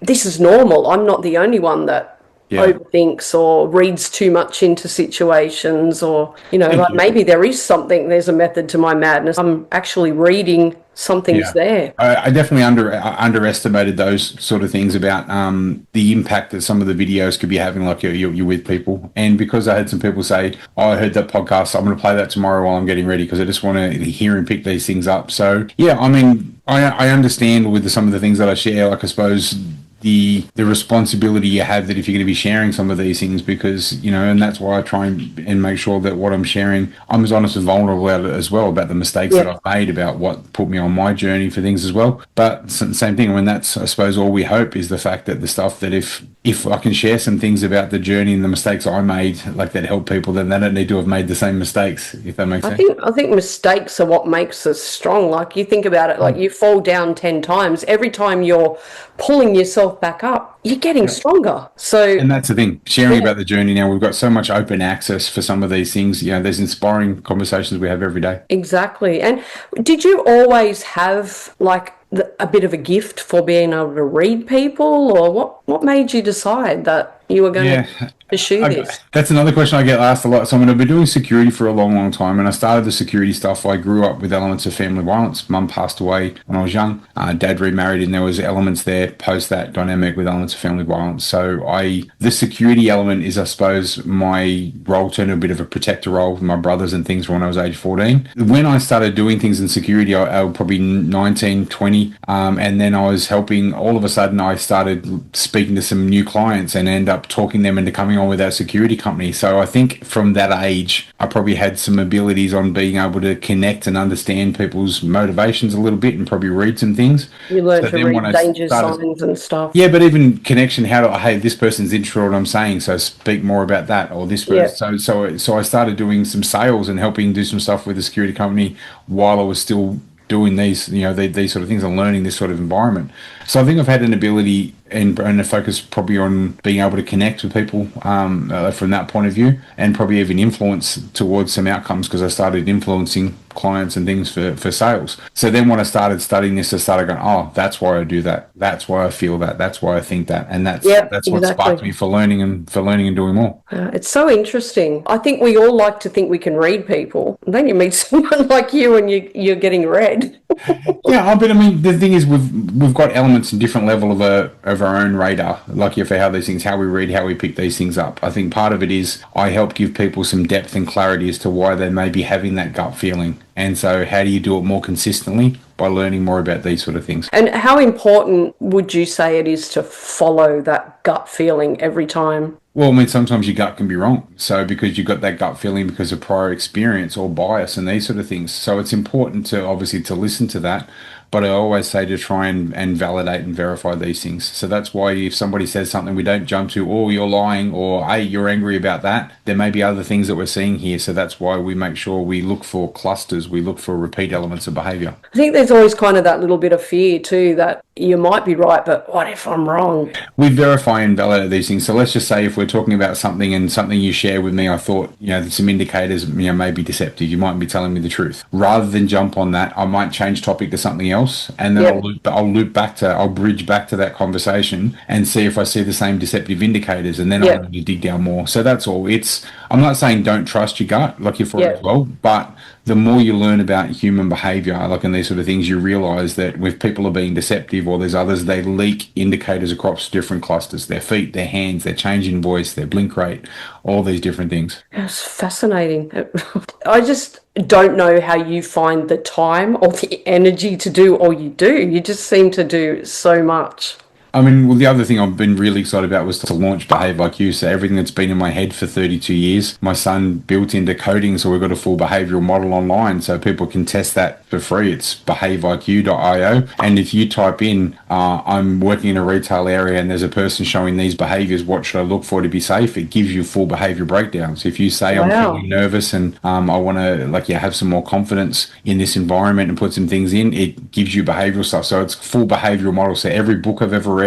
this is normal. I'm not the only one that overthinks or reads too much into situations, or maybe there's a method to my madness. I'm actually reading something's there. I definitely underestimated those sort of things about the impact that some of the videos could be having, like you're with people. And because I had some people say, I heard that podcast, so I'm going to play that tomorrow while I'm getting ready because I just want to hear and pick these things up. So yeah, I mean, I understand with some of the things that I share, like I suppose the responsibility you have that if you're going to be sharing some of these things, because and that's why I try and make sure that what I'm sharing, I'm as honest and vulnerable about it as well, about the mistakes that I've made, about what put me on my journey for things as well. But same thing, I mean, that's I suppose all we hope is the fact that the stuff that if I can share some things about the journey and the mistakes I made, like that help people, then they don't need to have made the same mistakes, if that makes sense. I think mistakes are what makes us strong. Like you think about it, like you fall down 10 times. Every time you're pulling yourself back up, you're getting stronger. And that's the thing, sharing about the journey now, we've got so much open access for some of these things. There's inspiring conversations we have every day. Exactly. And did you always have like a bit of a gift for being able to read people, or what made you decide that you were going to pursue this? That's another question I get asked a lot. So I've been doing security for a long time, and I started the security stuff. I grew up with elements of family violence. Mum passed away when I was young. Dad remarried, and there was elements there post that dynamic with elements of family violence. So the security element is, I suppose, my role turned to a bit of a protector role with my brothers and things when I was age 14. When I started doing things in security, I was probably 19, 20, and then I was helping. All of a sudden, I started speaking to some new clients and end up talking them into coming coming on with our security company. So I think from that age, I probably had some abilities on being able to connect and understand people's motivations a little bit and probably read some things. You learn So to then when read I danger started, signs and stuff. yeah, but even connection, how do I, hey, this person's interested in what I'm saying, so speak more about that, or this Yeah. person. So I started doing some sales and helping do some stuff with the security company while I was still doing these, these sort of things and learning this sort of environment. So I think I've had an ability and a focus probably on being able to connect with people from that point of view, and probably even influence towards some outcomes because I started influencing clients and things for sales. So then when I started studying this, I started going, oh, that's why I do that. That's why I feel that. That's why I think that. And Yeah, that's what sparked exactly. me for learning and doing more. It's so interesting. I think we all like to think we can read people. And then you meet someone like you and you're getting read. Yeah, but I mean, the thing is, we've got elements in different level of our own radar, like for how these things, how we read, how we pick these things up. I think part of it is I help give people some depth and clarity as to why they may be having that gut feeling, and so how do you do it more consistently by learning more about these sort of things. And how important would you say it is to follow that gut feeling every time? Well, I mean, sometimes your gut can be wrong. So because you've got that gut feeling because of prior experience or bias and these sort of things. So it's important to obviously to listen to that. But I always say to try and validate and verify these things. So that's why if somebody says something, we don't jump to, oh, you're lying, or hey, you're angry about that. There may be other things that we're seeing here. So that's why we make sure we look for clusters, we look for repeat elements of behavior. I think there's always kind of that little bit of fear too that you might be right, but what if I'm wrong? We verify and validate these things. So let's just say if we're talking about something and something you share with me, I thought, some indicators, may be deceptive. You might be telling me the truth. Rather than jump on that, I might change topic to something else, and then Yep. I'll bridge back to that conversation and see if I see the same deceptive indicators, and then I'll Yep. need to dig down more. So that's all. I'm not saying don't trust your gut, like you're for it Yep. as well, but the more you learn about human behavior, like in these sort of things, you realize that if people are being deceptive or there's others, they leak indicators across different clusters, their feet, their hands, their change in voice, their blink rate, all these different things. It's fascinating. I just don't know how you find the time or the energy to do all you do. You just seem to do so much. I mean, well, the other thing I've been really excited about was to launch Behave Like You. So everything that's been in my head for 32 years, my son built into coding. So we've got a full behavioral model online so people can test that for free. It's behavelikeyou.io. And if you type in, I'm working in a retail area and there's a person showing these behaviors, what should I look for to be safe? It gives you full behavior breakdowns. If you say I'm Wow. feeling nervous and I want to have some more confidence in this environment and put some things in, it gives you behavioral stuff. So it's full behavioral model. So every book I've ever read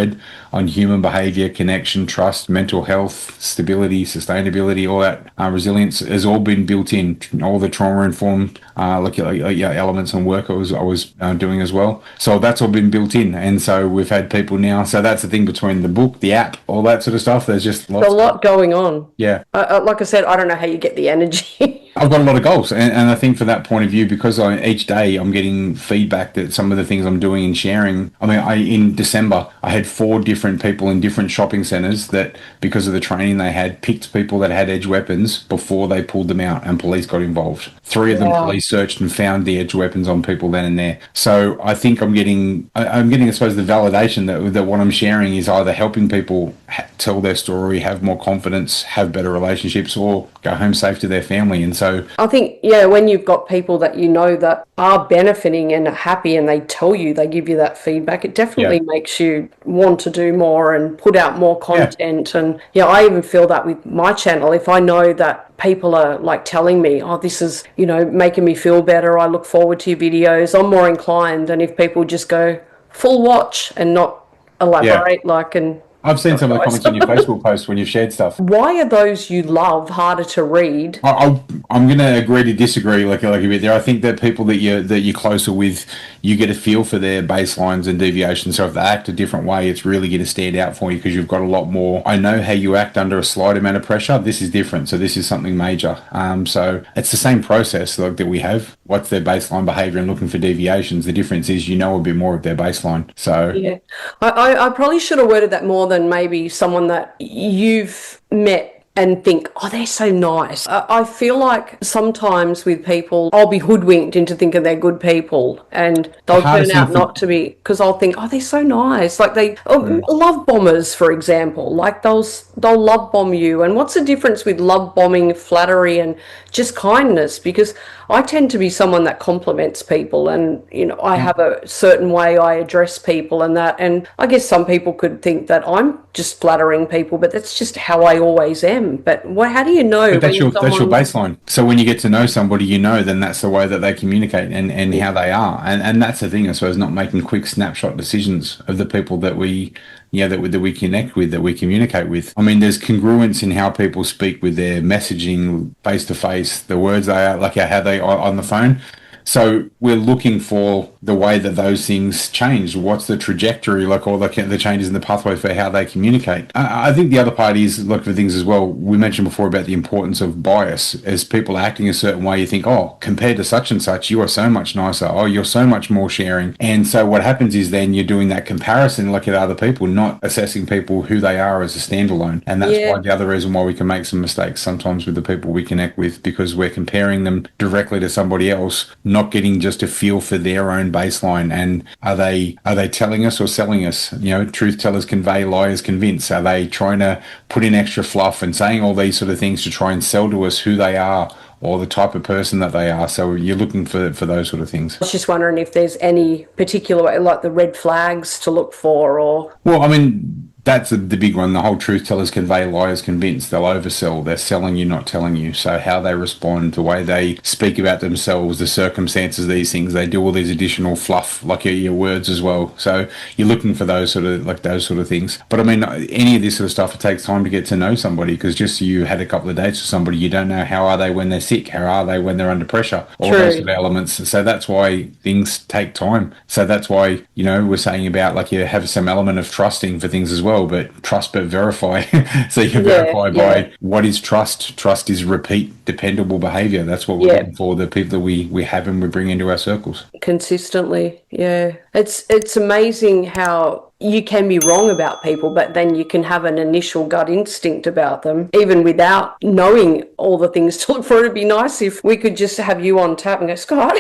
on human behavior, connection, trust, mental health, stability, sustainability, all that resilience has all been built in. All the trauma informed elements and work I was doing as well. So that's all been built in, and so we've had people now. So that's the thing between the book, the app, all that sort of stuff. There's just lots. A lot going on. Yeah. Like I said, I don't know how you get the energy. I've got a lot of goals, and I think for that point of view, because each day I'm getting feedback that some of the things I'm doing and sharing. I mean, in December I had 4 different people in different shopping centres that, because of the training they had, picked people that had edge weapons before they pulled them out, and police got involved. 3 of them, Wow. police searched and found the edge weapons on people then and there. So I think I'm getting, I suppose, the validation that what I'm sharing is either helping people tell their story, have more confidence, have better relationships, or go home safe to their family. And so I think, yeah, when you've got people that you know that are benefiting and are happy and they tell you, they give you that feedback, it definitely makes you want to do more and put out more content. And yeah, I even feel that with my channel. If I know that people are like telling me, oh, this is, making me feel better, I look forward to your videos, I'm more inclined than if people just go full watch and not elaborate and I've seen some of the comments on your Facebook posts when you've shared stuff. why are those you love harder to read? I'm going to agree to disagree like a bit there. I think that people that you're closer with, you get a feel for their baselines and deviations. So if they act a different way, it's really going to stand out for you because you've got a lot more. I know how you act under a slight amount of pressure. This is different. So this is something major. So it's the same process that we have. What's their baseline behavior and looking for deviations. The difference is a bit more of their baseline. So Yeah, I probably should have worded that more than maybe someone that you've met and think, oh, they're so nice. I feel like sometimes with people, I'll be hoodwinked into thinking they're good people, and The they'll turn hardest thing out for not to be, because I'll think, oh, they're so nice. Like love bombers, for example, like they'll love bomb you. And what's the difference with love bombing, flattery, and just kindness? Because I tend to be someone that compliments people, and I have a certain way I address people, and that. And I guess some people could think that I'm just flattering people, but that's just how I always am. But how do you know But that's when your someone? baseline. So when you get to know somebody, then that's the way that they communicate and how they are. And that's the thing, I suppose, not making quick snapshot decisions of the people that we connect with, that we communicate with. I mean, there's congruence in how people speak with their messaging face to face, the words they are, like how they are on the phone. So we're looking for the way that those things change. What's the trajectory, like all the changes in the pathway for how they communicate? I think the other part is look for things as well. We mentioned before about the importance of bias. As people acting a certain way, you think, oh, compared to such and such, you are so much nicer. Oh, you're so much more sharing. And so what happens is then you're doing that comparison, like at other people, not assessing people who they are as a standalone. And that's Yeah, why the other reason why we can make some mistakes sometimes with the people we connect with, because we're comparing them directly to somebody else, not getting just a feel for their own baseline. And are they telling us or selling us? Truth tellers convey, liars convince. Are they trying to put in extra fluff and saying all these sort of things to try and sell to us who they are or the type of person that they are? So you're looking for those sort of things. I was just wondering if there's any particular way, like the red flags to look for, or Well, I mean, that's the big one. The whole truth tellers convey, liars convince. They'll oversell. They're selling you, not telling you. So how they respond, the way they speak about themselves, the circumstances, these things, they do all these additional fluff, like your words as well. So you're looking for those sort of things. But I mean, any of this sort of stuff, it takes time to get to know somebody, because just you had a couple of dates with somebody, you don't know how are they when they're sick, how are they when they're under pressure, all those true. sort of elements. So that's why things take time. So that's why, we're saying about like you have some element of trusting for things as well, but trust but verify. So you can Yeah, verify yeah, by what is trust. Trust is repeat, dependable behavior. That's what we're yeah. looking for, the people that we have and we bring into our circles. Consistently, yeah. It's amazing how you can be wrong about people, but then you can have an initial gut instinct about them, even without knowing all the things to look for. It'd be nice if we could just have you on tap and go, Scott.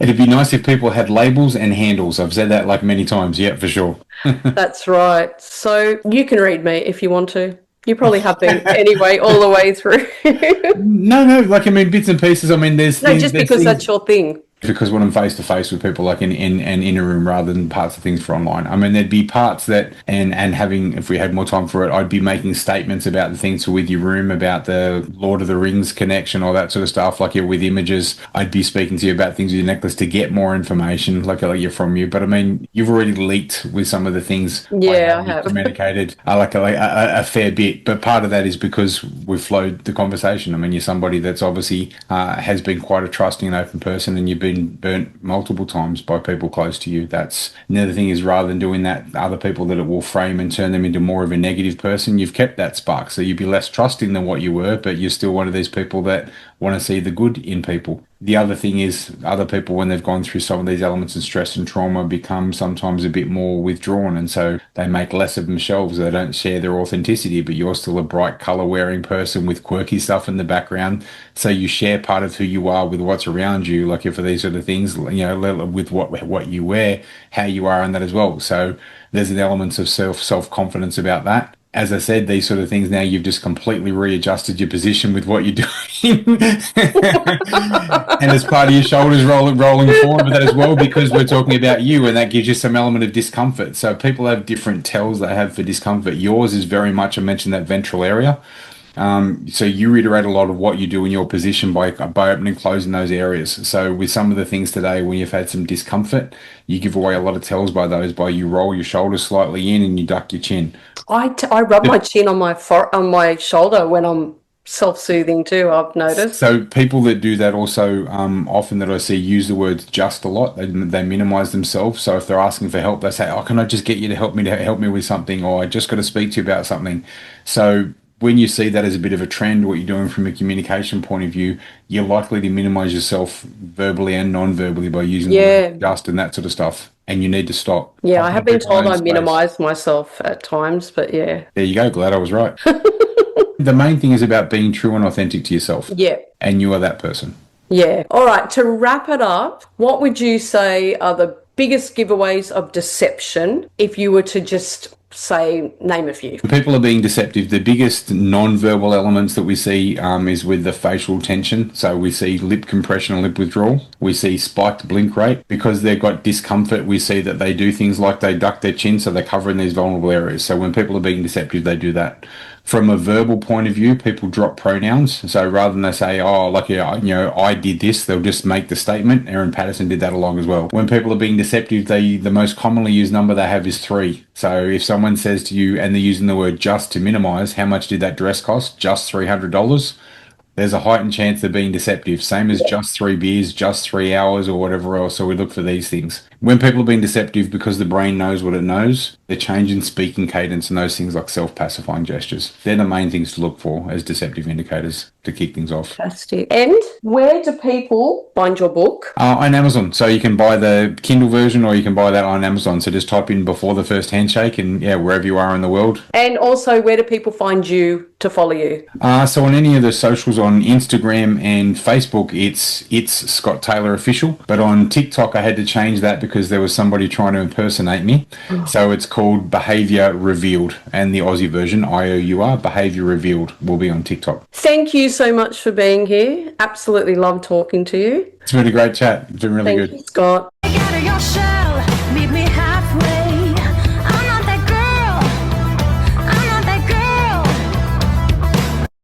It'd be nice if people had labels and handles. I've said that like many times. Yeah, for sure. That's right. So you can read me if you want to. You probably have been anyway, all the way through. No, like I mean, bits and pieces. I mean, No, just there's because things. that's your thing. Because when I'm face to face with people, like in an inner room rather than parts of things for online, I mean, there'd be parts that, and having, if we had more time for it, I'd be making statements about the things with your room, about the Lord of the Rings connection, all that sort of stuff, like you're with images. I'd be speaking to you about things with your necklace to get more information, like you're from you. But I mean, you've already leaked with some of the things by Yeah, how I you've have. communicated, like a fair bit. But part of that is because we've flowed the conversation. I mean, you're somebody that's obviously has been quite a trusting and open person, and you've been burnt multiple times by people close to you. That's another thing, is rather than doing that, other people that it will frame and turn them into more of a negative person, you've kept that spark. So you'd be less trusting than what you were, but you're still one of these people that want to see the good in people. The other thing is, other people, when they've gone through some of these elements of stress and trauma, become sometimes a bit more withdrawn. And so they make less of themselves. They don't share their authenticity, but you're still a bright color wearing person with quirky stuff in the background. So you share part of who you are with what's around you. Like for these sort of things, with what you wear, how you are, and that as well. So there's an element of self confidence about that. As I said, these sort of things, now you've just completely readjusted your position with what you're doing. And as part of your shoulders rolling forward with that as well, because we're talking about you, and that gives you some element of discomfort. So people have different tells they have for discomfort. Yours is very much, I mentioned, that ventral area. So you reiterate a lot of what you do in your position by opening and closing those areas. So with some of the things today, when you've had some discomfort, you give away a lot of tells by you roll your shoulders slightly in and you duck your chin. I rub my chin on on my shoulder when I'm self-soothing too, I've noticed. So people that do that also, often that I see, use the words just a lot. They minimize themselves. So if they're asking for help, they say, "Oh, can I just get you to help me with something?" Or "I just got to speak to you about something." So when you see that as a bit of a trend, what you're doing from a communication point of view, you're likely to minimize yourself verbally and non-verbally by using the word Yeah. just and that sort of stuff. And you need to stop. Yeah, I Pop in have been people's told own I space. minimize myself at times, but yeah. There you go. Glad I was right. The main thing is about being true and authentic to yourself. Yeah. And you are that person. Yeah. All right. To wrap it up, what would you say are the biggest giveaways of deception if you were to just say, name a few? People are being deceptive. The biggest non-verbal elements that we see is with the facial tension. So we see lip compression and lip withdrawal. We see spiked blink rate. Because they've got discomfort, we see that they do things like they duck their chin, so they're covering these vulnerable areas. So when people are being deceptive, they do that. From a verbal point of view, people drop pronouns. So rather than they say, oh, like, I did this, they'll just make the statement. Erin Patterson did that along as well. When people are being deceptive, the most commonly used number they have is 3. So if someone says to you, and they're using the word just to minimize, how much did that dress cost? Just $300. There's a heightened chance they're being deceptive. Same as just 3 beers, just 3 hours, or whatever else. So we look for these things. When people are being deceptive because the brain knows what it knows, they're changing speaking cadence and those things like self-pacifying gestures. They're the main things to look for as deceptive indicators to kick things off. Fantastic. And where do people find your book? On Amazon. So you can buy the Kindle version or you can buy that on Amazon. So just type in Before the First Handshake and wherever you are in the world. And also, where do people find you to follow you? So on any of the socials on Instagram and Facebook, it's Scott Taylor Official. But on TikTok, I had to change that because there was somebody trying to impersonate me. So it's called Behaviour Revealed, and the Aussie version, IOUR, Behaviour Revealed, will be on TikTok. Thank you so much for being here. Absolutely love talking to you. It's been a great chat. It's been really good. Thank you, Scott.